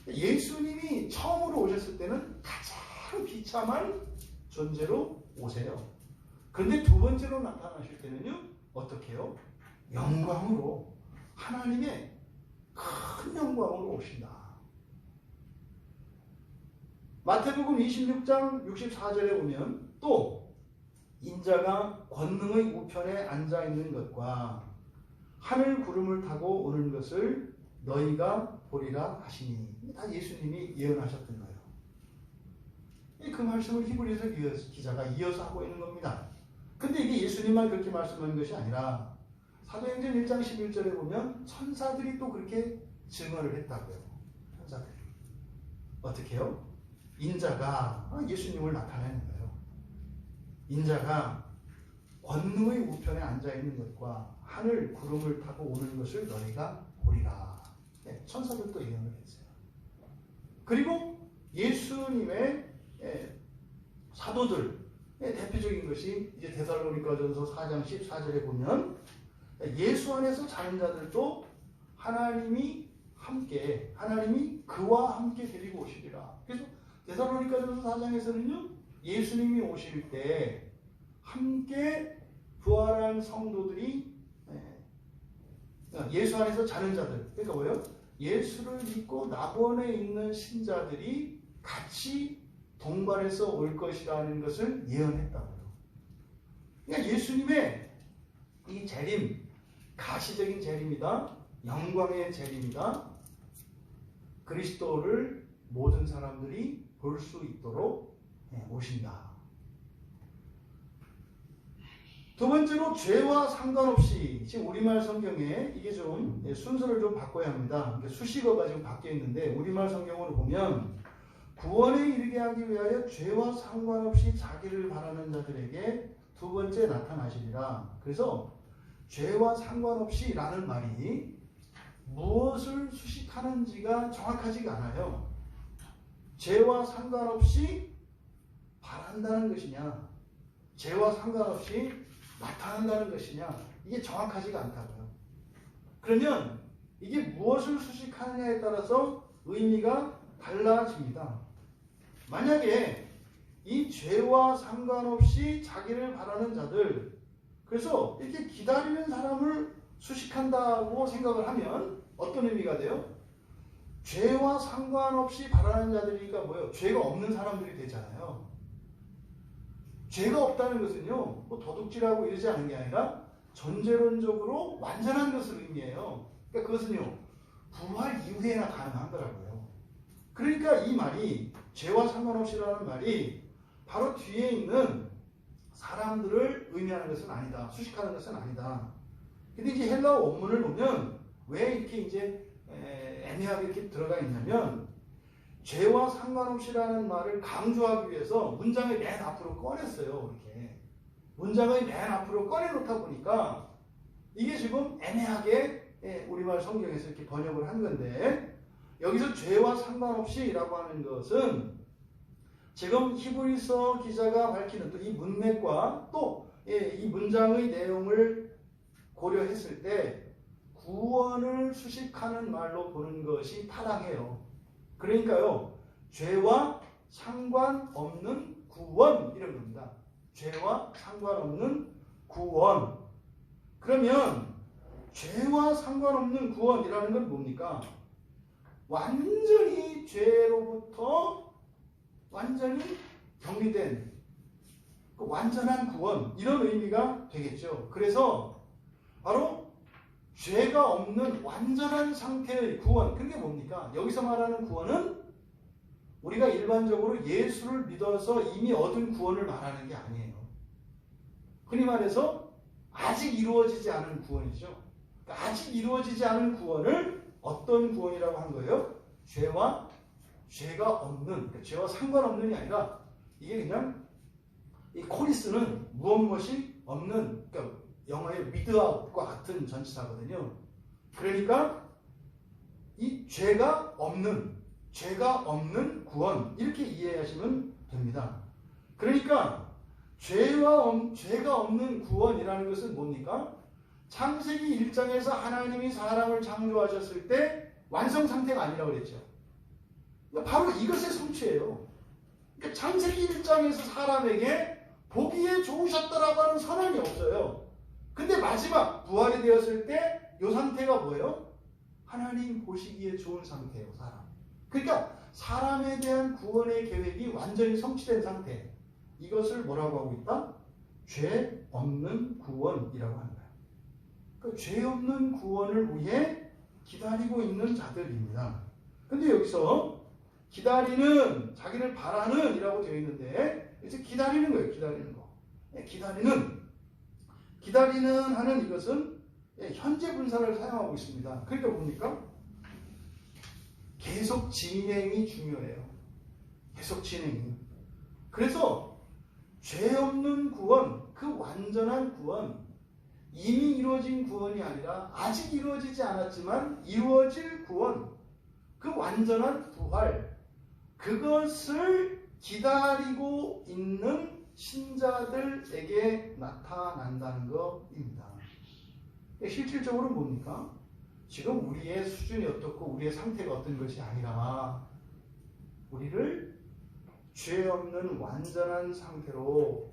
예수님이 처음으로 오셨을 때는 가장 비참한 존재로 오세요. 그런데 두 번째로 나타나실 때는요, 어떻게 해요? 영광으로, 하나님의 큰 영광으로 오신다. 마태복음 26장 64절에 보면 또 인자가 권능의 우편에 앉아 있는 것과 하늘 구름을 타고 오는 것을 너희가 보리라 하시니, 다 예수님이 예언하셨던 거예요. 그 말씀을 히브리서 기자가 이어서 하고 있는 겁니다. 근데 이게 예수님만 그렇게 말씀하는 것이 아니라 사도행전 1장 11절에 보면 천사들이 또 그렇게 증언을 했다고요. 천사들이. 어떻게 해요? 인자가 예수님을 나타내는 거예요. 인자가 권능의 우편에 앉아있는 것과 하늘 구름을 타고 오는 것을 너희가 보리라. 네, 천사들도 예언을 했어요. 그리고 예수님의 사도들, 대표적인 것이 이제 데살로니가전서 4장 14절에 보면 예수 안에서 자는 자들도 하나님이 그와 함께 데리고 오시리라. 그래서 데살로니가전서 4장에서는요, 예수님이 오실 때 함께 부활한 성도들이 예수 안에서 자는 자들, 그러니까 뭐예요? 예수를 믿고 낙원에 있는 신자들이 같이 동반해서 올 것이라는 것을 예언했다고요. 그러니까 예수님의 이 재림, 가시적인 재림이다, 영광의 재림이다, 그리스도를 모든 사람들이 볼 수 있도록 오신다. 두 번째로 죄와 상관없이, 지금 우리말 성경에 이게 좀 순서를 좀 바꿔야 합니다. 수식어가 지금 바뀌어 있는데 우리말 성경으로 보면 구원에 이르게 하기 위하여 죄와 상관없이 자기를 바라는 자들에게 두 번째 나타나시리라. 그래서 죄와 상관없이 라는 말이 무엇을 수식하는지가 정확하지가 않아요. 죄와 상관없이 바란다는 것이냐, 죄와 상관없이 나타난다는 것이냐, 이게 정확하지가 않다고요. 그러면 이게 무엇을 수식하느냐에 따라서 의미가 달라집니다. 만약에 이 죄와 상관없이 자기를 바라는 자들, 그래서 이렇게 기다리는 사람을 수식한다고 생각을 하면 어떤 의미가 돼요? 죄와 상관없이 바라는 자들이니까 뭐예요? 죄가 없는 사람들이 되잖아요. 죄가 없다는 것은요, 뭐 도둑질하고 이러지 않은 게 아니라 전제론적으로 완전한 것을 의미해요. 그러니까 그것은요, 부활 이후에나 가능한 거라고요. 그러니까 이 말이, 죄와 상관없이라는 말이 바로 뒤에 있는 사람들을 의미하는 것은 아니다. 수식하는 것은 아니다. 근데 이제 헬라어 원문을 보면 왜 이렇게 이제 애매하게 이렇게 들어가 있냐면, 죄와 상관없이라는 말을 강조하기 위해서 문장의 맨 앞으로 꺼냈어요. 이렇게 문장의 맨 앞으로 꺼내놓다 보니까 이게 지금 애매하게 우리말 성경에서 이렇게 번역을 한 건데, 여기서 죄와 상관없이라고 하는 것은 지금 히브리서 기자가 밝히는 또 이 문맥과 또 이 문장의 내용을 고려했을 때 구원을 수식하는 말로 보는 것이 타당해요. 그러니까요, 죄와 상관없는 구원, 이런 겁니다. 죄와 상관없는 구원. 그러면 죄와 상관없는 구원이라는 건 뭡니까? 완전히 죄로부터 완전히 격리된 그 완전한 구원, 이런 의미가 되겠죠. 그래서 바로 죄가 없는 완전한 상태의 구원, 그게 뭡니까? 여기서 말하는 구원은 우리가 일반적으로 예수를 믿어서 이미 얻은 구원을 말하는 게 아니에요. 흔히 말해서 아직 이루어지지 않은 구원이죠. 그러니까 아직 이루어지지 않은 구원을 어떤 구원이라고 한 거예요? 죄가 없는, 그러니까 죄와 상관없는이 아니라 이게 그냥 이 코리스는 무엇이 없는, 그러니까 영어의 without과 같은 전치사거든요. 그러니까 이 죄가 없는 구원, 이렇게 이해하시면 됩니다. 그러니까 죄가 없는 구원이라는 것은 뭡니까? 창세기 1장에서 하나님이 사람을 창조하셨을 때 완성 상태가 아니라고 그랬죠. 바로 이것의 성취예요. 그러니까 창세기 1장에서 사람에게 보기에 좋으셨다라고 하는 선언이 없어요. 근데 마지막 부활이 되었을 때 이 상태가 뭐예요? 하나님 보시기에 좋은 상태예요, 사람. 그러니까 사람에 대한 구원의 계획이 완전히 성취된 상태. 이것을 뭐라고 하고 있다? 죄 없는 구원이라고 하는 거예요. 그러니까 죄 없는 구원을 위해 기다리고 있는 자들입니다. 근데 여기서 기다리는, 자기를 바라는 이라고 되어 있는데, 이제 기다리는 거예요. 기다리는 거. 기다리는 하는 이것은 현재 분사를 사용하고 있습니다. 그러니까 뭡니까? 계속 진행이 중요해요. 계속 진행이. 그래서 죄 없는 구원, 그 완전한 구원, 이미 이루어진 구원이 아니라 아직 이루어지지 않았지만 이루어질 구원, 그 완전한 부활, 그것을 기다리고 있는 신자들에게 나타난다는 것입니다. 실질적으로 뭡니까? 지금 우리의 수준이 어떻고 우리의 상태가 어떤 것이 아니라 우리를 죄 없는 완전한 상태로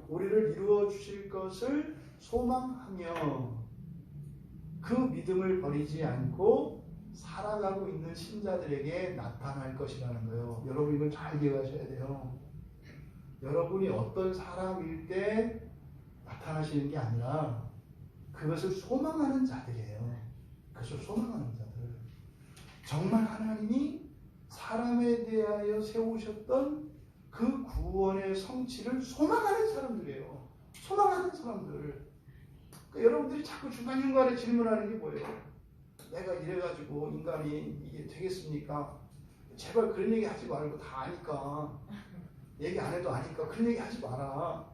우리를 이루어 주실 것을 소망하며 그 믿음을 버리지 않고 살아가고 있는 신자들에게 나타날 것이라는 거예요. 여러분 이걸 잘 기억하셔야 돼요. 여러분이 어떤 사람일 때 나타나시는 게 아니라 그것을 소망하는 자들이에요. 그것을 소망하는 자들. 정말 하나님이 사람에 대하여 세우셨던 그 구원의 성취를 소망하는 사람들이에요. 소망하는 사람들. 그러니까 여러분들이 자꾸 중간중간에 질문하는 게 뭐예요? 내가 이래가지고 인간이 이게 되겠습니까? 제발 그런 얘기 하지 말고 다 아니까. 얘기 안 해도 아니까 그런 얘기 하지 마라.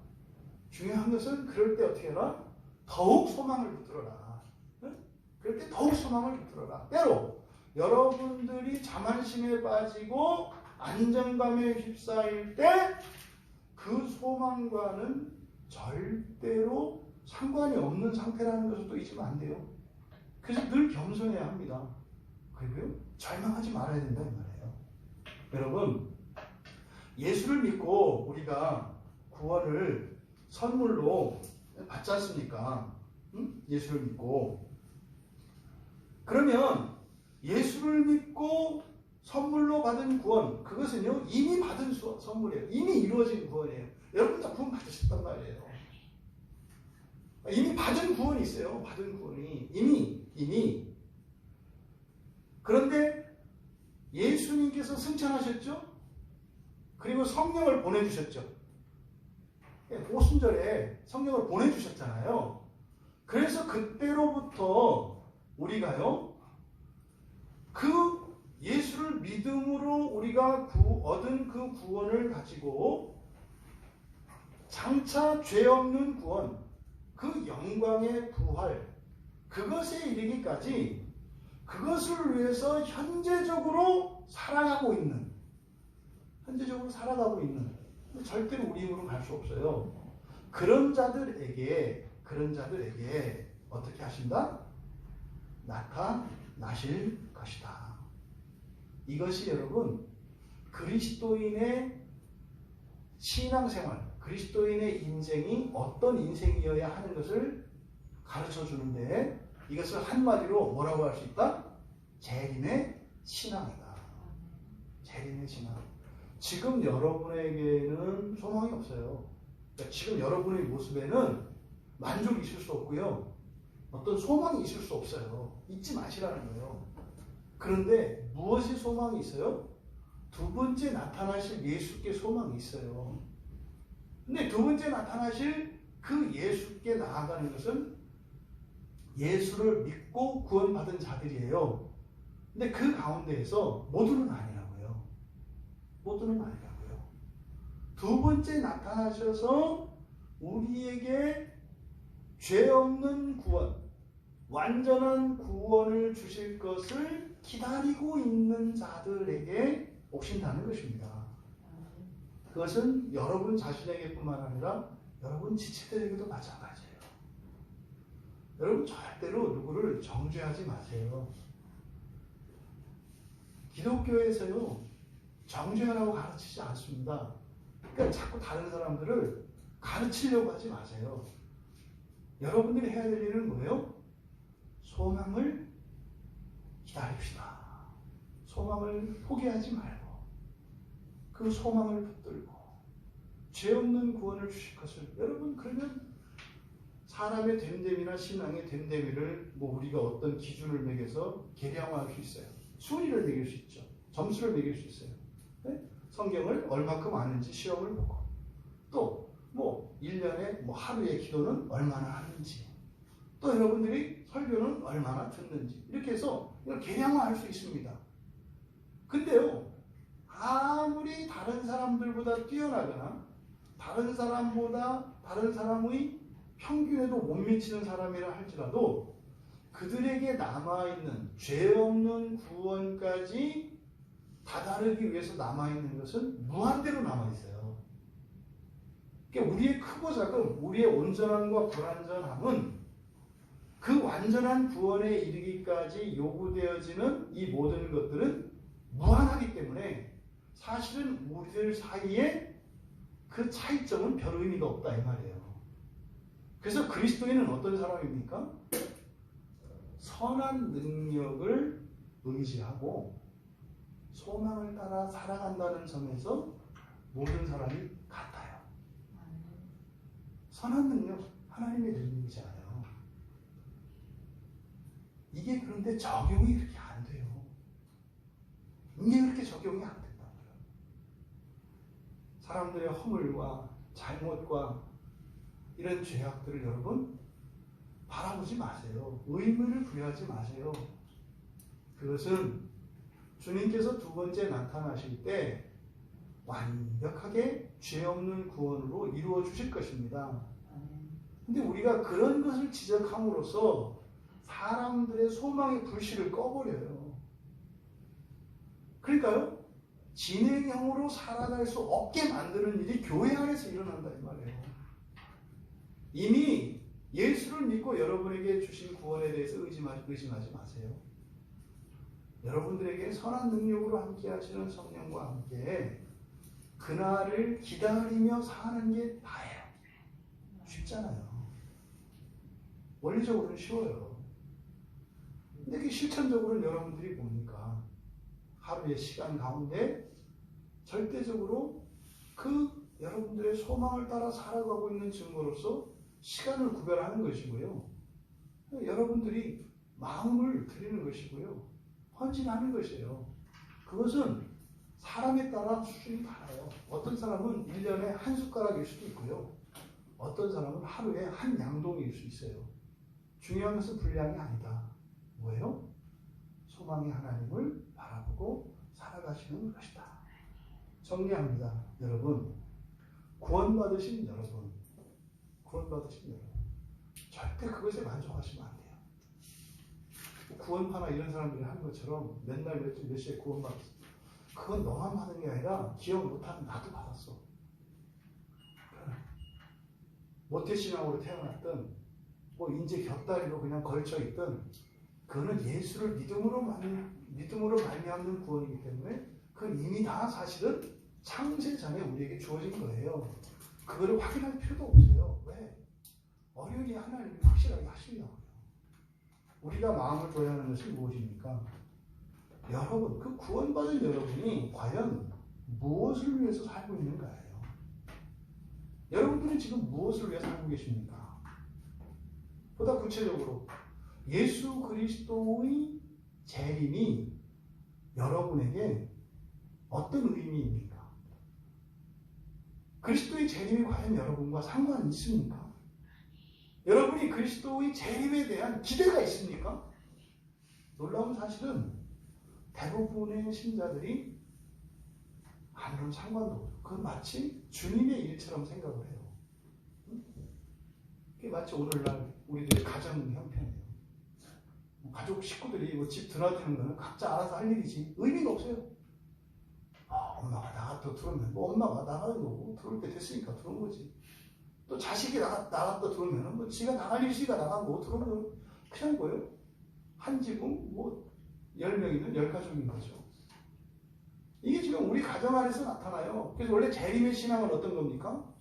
중요한 것은 그럴 때 어떻게 해라? 더욱 소망을 붙들어라. 응? 그럴 때 더욱 소망을 붙들어라. 때로 여러분들이 자만심에 빠지고 안정감에 휩싸일 때 그 소망과는 절대로 상관이 없는 상태라는 것을 또 잊으면 안 돼요. 그래서 늘 겸손해야 합니다. 그리고요, 절망하지 말아야 된다 이 말이에요. 여러분, 예수를 믿고 우리가 구원을 선물로 받지 않습니까? 응? 예수를 믿고. 그러면 예수를 믿고 선물로 받은 구원, 그것은요 이미 받은 선물이에요. 이미 이루어진 구원이에요. 여러분 다 구원 받으셨단 말이에요. 이미 받은 구원이 있어요. 받은 구원이 이미. 그런데 예수님께서 승천하셨죠? 그리고 성령을 보내주셨죠. 오순절에 성령을 보내주셨잖아요. 그래서 그때로부터 우리가요, 그 예수를 믿음으로 우리가 얻은 그 구원을 가지고 장차 죄 없는 구원, 그 영광의 부활, 그것에 이르기까지 그것을 위해서 현재적으로 살아가고 있는, 절대로 우리 힘으로 갈 수 없어요. 그런 자들에게 어떻게 하신다? 나타나실 것이다. 이것이 여러분 그리스도인의 신앙생활, 그리스도인의 인생이 어떤 인생이어야 하는 것을 가르쳐 주는데, 이것을 한마디로 뭐라고 할 수 있다? 재림의 신앙이다. 재림의 신앙. 지금 여러분에게는 소망이 없어요. 그러니까 지금 여러분의 모습에는 만족이 있을 수 없고요, 어떤 소망이 있을 수 없어요. 잊지 마시라는 거예요. 그런데 무엇이 소망이 있어요? 두 번째 나타나실 예수께 소망이 있어요. 근데 두 번째 나타나실 그 예수께 나아가는 것은 예수를 믿고 구원받은 자들이에요. 근데 그 가운데에서 모두는 아니라고요. 두 번째 나타나셔서 우리에게 죄 없는 구원, 완전한 구원을 주실 것을 기다리고 있는 자들에게 오신다는 것입니다. 그것은 여러분 자신에게뿐만 아니라 여러분 지체들에게도 마찬가지예요. 여러분 절대로 누구를 정죄하지 마세요. 기독교에서요 정죄하라고 가르치지 않습니다. 그러니까 자꾸 다른 사람들을 가르치려고 하지 마세요. 여러분들이 해야 될 일은 뭐예요? 소망을 기다립시다. 소망을 포기하지 말고 그 소망을 붙들고 죄 없는 구원을 주실 것을, 여러분 그러면 사람의 됨됨이나 신앙의 됨됨이를 우리가 어떤 기준을 매겨서 계량화할 수 있어요. 순위를 매길 수 있죠. 점수를 매길 수 있어요. 네? 성경을 얼마큼 아는지 시험을 보고, 또 1년에 하루의 기도는 얼마나 하는지, 또 여러분들이 설교는 얼마나 듣는지, 이렇게 해서 이걸 계량화할 수 있습니다. 근데요, 아무리 다른 사람들보다 뛰어나거나 다른 사람의 평균에도 못 미치는 사람이라 할지라도 그들에게 남아있는 죄 없는 구원까지 다다르기 위해서 남아있는 것은 무한대로 남아있어요. 그러니까 우리의 크고 작은, 우리의 온전함과 불완전함은 그 완전한 구원에 이르기까지 요구되어지는 이 모든 것들은 무한하기 때문에 사실은 우리들 사이에 그 차이점은 별 의미가 없다 이 말이에요. 그래서 그리스도인은 어떤 사람입니까? 선한 능력을 의지하고 소망을 따라 살아간다는 점에서 모든 사람이 같아요. 선한 능력, 하나님의 능력이잖아요. 이게 그런데 적용이 그렇게 안 돼요. 이게 그렇게 적용이 안 된다고요. 사람들의 허물과 잘못과 이런 죄악들을 여러분 바라보지 마세요. 의미를 부여하지 마세요. 그것은 주님께서 두 번째 나타나실 때 완벽하게 죄 없는 구원으로 이루어 주실 것입니다. 근데 우리가 그런 것을 지적함으로써 사람들의 소망의 불씨를 꺼버려요. 그러니까요, 진행형으로 살아갈 수 없게 만드는 일이 교회 안에서 일어난다 이 말이에요. 이미 예수를 믿고 여러분에게 주신 구원에 대해서 의심하지 마세요. 여러분들에게 선한 능력으로 함께 하시는 성령과 함께 그날을 기다리며 사는 게 다예요. 쉽잖아요. 원리적으로는 쉬워요. 근데 그 실천적으로는 여러분들이 뭡니까? 하루의 시간 가운데 절대적으로 그 여러분들의 소망을 따라 살아가고 있는 증거로서 시간을 구별하는 것이고요. 여러분들이 마음을 드리는 것이고요. 헌신하는 것이에요. 그것은 사람에 따라 수준이 달라요. 어떤 사람은 1년에 한 숟가락일 수도 있고요. 어떤 사람은 하루에 한 양동이일 수 있어요. 중요한 것은 분량이 아니다. 뭐예요? 소망의 하나님을 바라보고 살아가시는 것이다. 정리합니다. 여러분, 구원받으신 여러분, 절대 그것에 만족하시면 안 돼요. 구원파나 이런 사람들이 하는 것처럼 맨날 몇 시에 구원받았어. 그건 너만 받은 게 아니라 기억 못하는 나도 받았어. 모태신앙으로 태어났든 뭐 인제 곁다리로 그냥 걸쳐있든 그거는 예수를 믿음으로 말미암는 구원이기 때문에 그건 이미 다 사실은 창세 전에 우리에게 주어진 거예요. 그거를 확인할 필요도 없어요. 왜? 어련히 하나님이 확실하게 하시려고요. 우리가 마음을 둬야 하는 것이 무엇입니까? 여러분, 그 구원받은 여러분이 과연 무엇을 위해서 살고 있는가예요? 여러분들은 지금 무엇을 위해 살고 계십니까? 보다 구체적으로 예수 그리스도의 재림이 여러분에게 어떤 의미입니까? 그리스도의 재림이 과연 여러분과 상관이 있습니까? 여러분이 그리스도의 재림에 대한 기대가 있습니까? 놀라운 사실은 대부분의 신자들이 아무런 상관도 없어요. 그건 마치 주님의 일처럼 생각을 해요. 그게 마치 오늘날 우리들의 가정 형편이에요. 가족 식구들이 뭐 집 드나드는 거는 각자 알아서 할 일이지 의미가 없어요. 엄마가 나갔다 들어오면 뭐 엄마가 나가는 거고 들어올 때 됐으니까 들어온 거지. 또 자식이 나갔다 들어오면 뭐 지가 나갈 일이가 나가고 들어오는 거 그냥 뭐예요? 한 집은 뭐 10명이면 10가족인 거죠. 이게 지금 우리 가정 안에서 나타나요. 그래서 원래 재림의 신앙은 어떤 겁니까?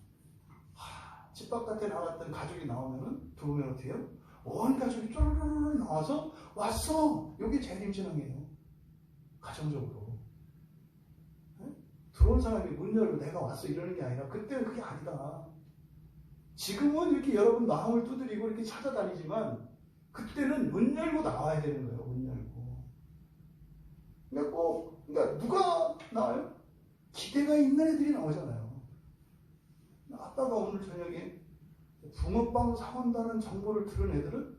집 바깥에 나갔던 가족이 나오면은 들어오면 어떻게 해요? 온 가족이 쫄르르르 나와서 왔어! 여기 재림 신앙이에요. 가정적으로. 네? 들어온 사람이 문 열고 내가 왔어 이러는 게 아니라 그때는 그게 아니다. 지금은 이렇게 여러분 마음을 두드리고 이렇게 찾아다니지만 그때는 문 열고 나와야 되는 거예요. 문 열고. 그러니까 누가 나와요? 기대가 있는 애들이 나오잖아요. 아빠가 오늘 저녁에 붕어빵 사온다는 정보를 들은 애들은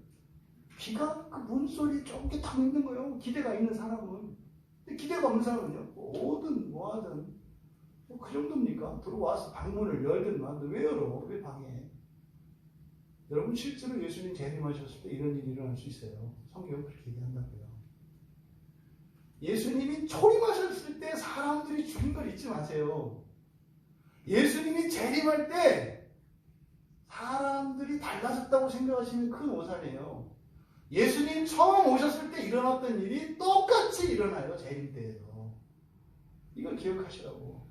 귀가 그 문소리 쫑게 탁 있는 거예요. 기대가 있는 사람은. 근데 기대가 없는 사람은요. 뭐든 뭐하든 그 정도입니까? 들어와서 방문을 열든 말든 왜 열어? 왜 방해? 여러분 실제로 예수님 재림하셨을 때 이런 일이 일어날 수 있어요. 성경은 그렇게 얘기한다고요. 예수님이 초림하셨을 때 사람들이 죽은 걸 잊지 마세요. 예수님이 재림할 때 사람들이 달라졌다고 생각하시면 큰 오산이에요. 예수님 처음 오셨을 때 일어났던 일이 똑같이 일어나요. 재림 때에도. 이걸 기억하시라고.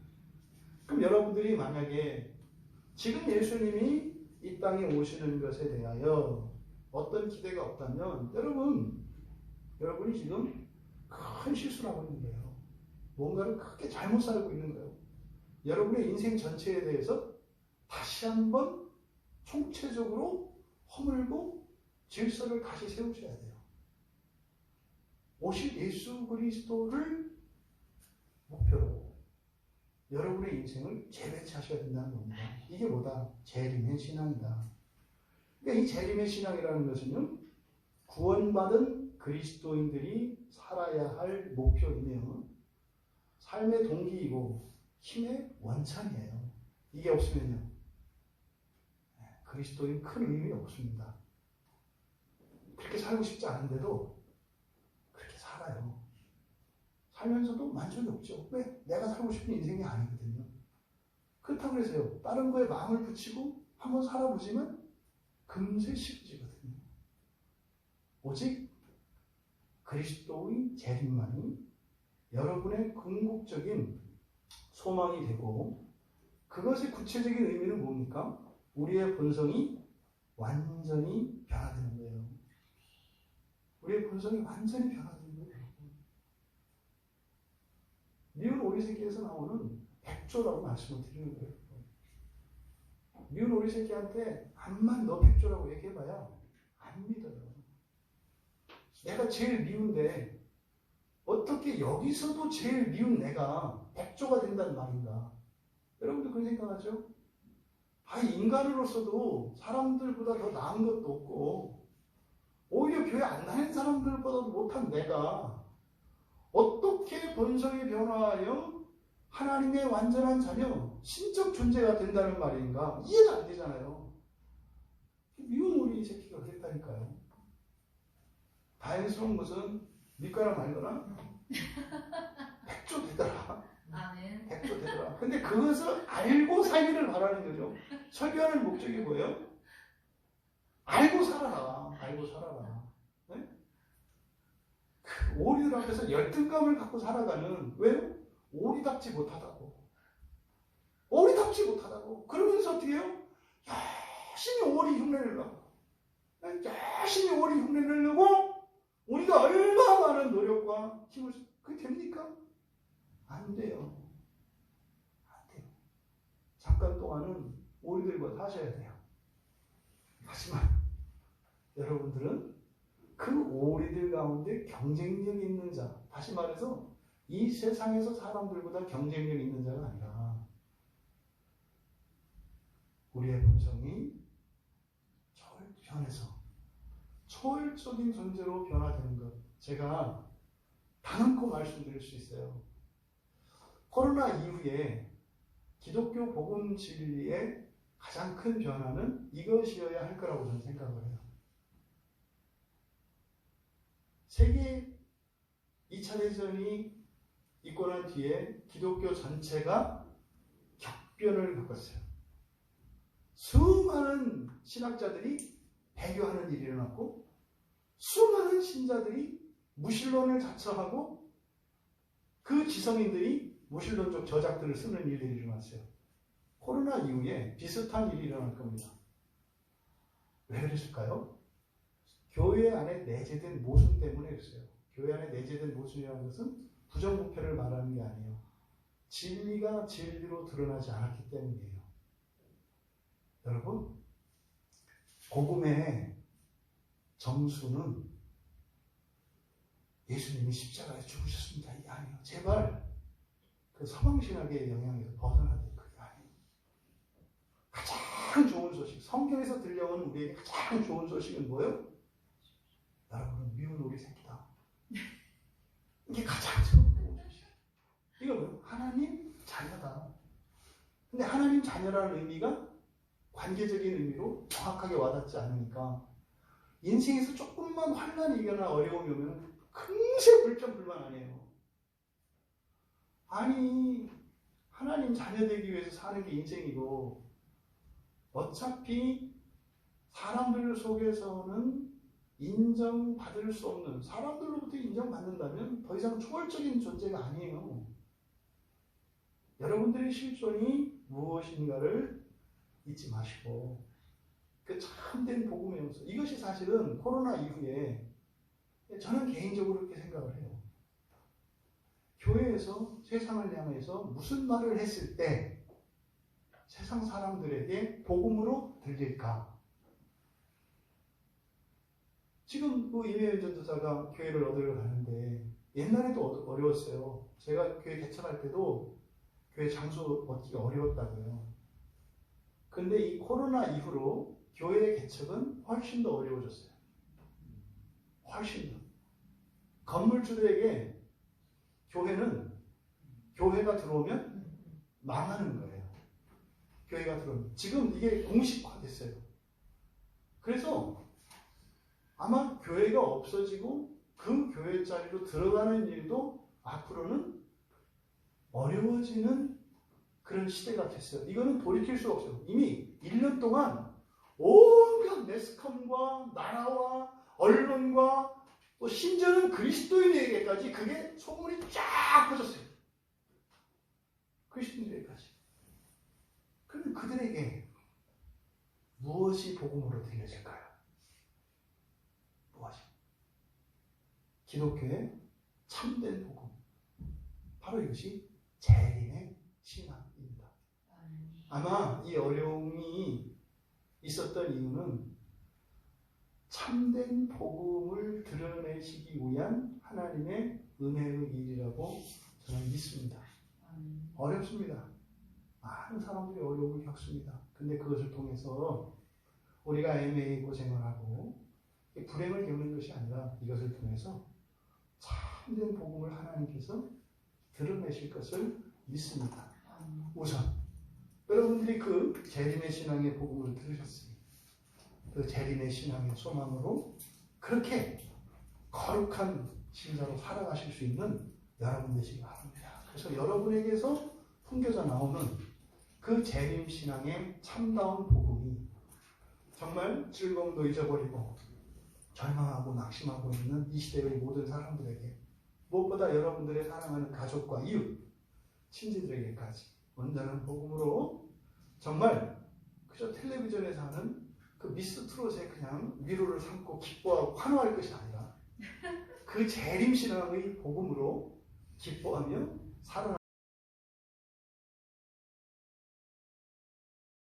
그럼 여러분들이 만약에 지금 예수님이 이 땅에 오시는 것에 대하여 어떤 기대가 없다면 여러분이 지금 큰 실수를 하고 있는 거예요. 뭔가를 크게 잘못 살고 있는 거예요. 여러분의 인생 전체에 대해서 다시 한번 총체적으로 허물고 질서를 다시 세우셔야 돼요. 오실 예수 그리스도를 목표로 여러분의 인생을 재배치하셔야 된다는 겁니다. 이게 뭐다? 재림의 신앙이다. 그러니까 이 재림의 신앙이라는 것은요, 구원받은 그리스도인들이 살아야 할 목표이며 삶의 동기이고 힘의 원천이에요. 이게 없으면요, 그리스도인 큰 의미 없습니다. 그렇게 살고 싶지 않은데도 그렇게 살아요. 살면서도 만족이 없죠. 왜? 내가 살고 싶은 인생이 아니거든요. 그렇다고 해서요, 다른 거에 마음을 붙이고 한번 살아보지만 금세 식어지거든요. 오직 그리스도의 재림만이 여러분의 궁극적인 소망이 되고, 그것의 구체적인 의미는 뭡니까? 우리의 본성이 완전히 변화되는 거예요. 우리의 본성이 완전히 변화되는 거예요. 미운 오리새끼에서 나오는 백조라고 말씀을 드리는 거예요. 미운 오리새끼한테 암만 너 백조라고 얘기해봐야 안 믿어요. 내가 제일 미운데 어떻게 여기서도 제일 미운 내가 백조가 된다는 말인가? 여러분도 그런 생각하죠? 인간으로서도 사람들보다 더 나은 것도 없고, 오히려 교회 안 다니는 사람들보다도 못한 내가 어떻게 본성이 변화하여 하나님의 완전한 자녀, 신적 존재가 된다는 말인가? 이해가 안 되잖아요. 미운 우리 새끼가 그랬다니까요. 다행스러운 것은 믿거나 말거나 백조 되더라. 아멘. 백조 되더라. 근데 그것을 알고 살기를 바라는 거죠. 설교하는 목적이 뭐예요? 알고 살아라. 알고 살아라. 네? 그 오리들 앞에서 열등감을 갖고 살아가는, 왜요? 오리답지 못하다고. 오리답지 못하다고. 그러면서 어떻게 해요? 열심히 오리 흉내를 내고, 열심히 오리 흉내를 내고, 우리가 얼마나 많은 노력과 힘을, 그게 됩니까? 안 돼요. 안 돼요. 잠깐 동안은 오리들과 사셔야 돼요. 하지만 여러분들은 그 오리들 가운데 경쟁력 있는 자, 다시 말해서 이 세상에서 사람들보다 경쟁력 있는 자가 아니라 우리의 본성이 변해서 초월적인 존재로 변화되는 것, 제가 단언코 말씀드릴 수 있어요. 코로나 이후에 기독교 복음 진리의 가장 큰 변화는 이것이어야 할 거라고 저는 생각을 해요. 세계 2차 대전이 있고 난 뒤에 기독교 전체가 격변을 겪었어요. 수많은 신학자들이 배교하는 일이 일어났고, 수많은 신자들이 무신론을 자처하고 그 지성인들이 무신론적 저작들을 쓰는 일들이 일어났어요. 코로나 이후에 비슷한 일이 일어날 겁니다. 왜 그랬을까요? 교회 안에 내재된 모순 때문에 그랬어요. 교회 안에 내재된 모순이라는 것은 부정부패를 말하는 게 아니에요. 진리가 진리로 드러나지 않았기 때문이에요. 여러분, 복음의 정수는 예수님이 십자가에 죽으셨습니다. 이게 아니에요. 제발 그 서방신학의 영향에서 벗어나야 돼요. 그게 아니에요. 가장 좋은 소식, 성경에서 들려오는 우리에게 가장 좋은 소식은 뭐예요? 여러분은 미운 우리 새끼다. 이게 가장 좋은 소식. 이거 뭐예요? 하나님 자녀다. 근데 하나님 자녀라는 의미가 관계적인 의미로 정확하게 와닿지 않으니까 인생에서 조금만 환난이 일어나 어려움이 오면 금세 불평불만 아니에요. 아니, 하나님 자녀 되기 위해서 사는 게 인생이고, 어차피 사람들 속에서는 인정받을 수 없는, 사람들로부터 인정받는다면 더 이상 초월적인 존재가 아니에요. 여러분들의 실존이 무엇인가를 잊지 마시고, 그 참된 복음의 요소, 이것이 사실은 코로나 이후에 저는 개인적으로 그렇게 생각을 해요. 교회에서 세상을 향해서 무슨 말을 했을 때 세상 사람들에게 복음으로 들릴까? 지금 그 이매연 전도사가 교회를 얻으러 가는데 옛날에도 어려웠어요. 제가 교회 개척할 때도 교회 장소 얻기가 어려웠다고요. 근데 이 코로나 이후로 교회 개척은 훨씬 더 어려워졌어요. 훨씬 더. 건물주들에게 교회가 들어오면 망하는 거예요. 교회가 들어오면. 지금 이게 공식화됐어요. 그래서 아마 교회가 없어지고 그 교회 자리로 들어가는 일도 앞으로는 어려워지는 그런 시대가 됐어요. 이거는 돌이킬 수가 없어요. 이미 1년 동안 온갖 매스컴과 나라와 언론과 또 심지어는 그리스도인에게까지 그게 소문이 쫙 퍼졌어요. 그리스도인에게까지. 그럼 그들에게 무엇이 복음으로 들려질까요? 무엇이? 기독교의 참된 복음. 바로 이것이 재림의 신앙입니다. 아마 이 어려움이 있었던 이유는 참된 복음을 드러내시기 위한 하나님의 은혜의 일이라고 저는 믿습니다. 어렵습니다. 많은 사람들이 어려움을 겪습니다. 근데 그것을 통해서 우리가 애매히 고생을 하고 불행을 겪는 것이 아니라 이것을 통해서 참된 복음을 하나님께서 드러내실 것을 믿습니다. 우선 여러분들이 그 재림의 신앙의 복음을 들으셨으니 그 재림의 신앙의 소망으로 그렇게 거룩한 신자로 살아가실 수 있는 여러분 되시기 바랍니다. 그래서 여러분에게서 풍겨져 나오는 그 재림 신앙의 참다운 복음이 정말 즐거움도 잊어버리고 절망하고 낙심하고 있는 이 시대의 모든 사람들에게 무엇보다 여러분들의 사랑하는 가족과 이웃, 친지들에게까지 온전한 복음으로 정말 그저 텔레비전에서 하는 그 미스 트롯에 그냥 위로를 삼고 기뻐하고 환호할 것이 아니라 그 재림신앙의 복음으로 기뻐하며 살아나는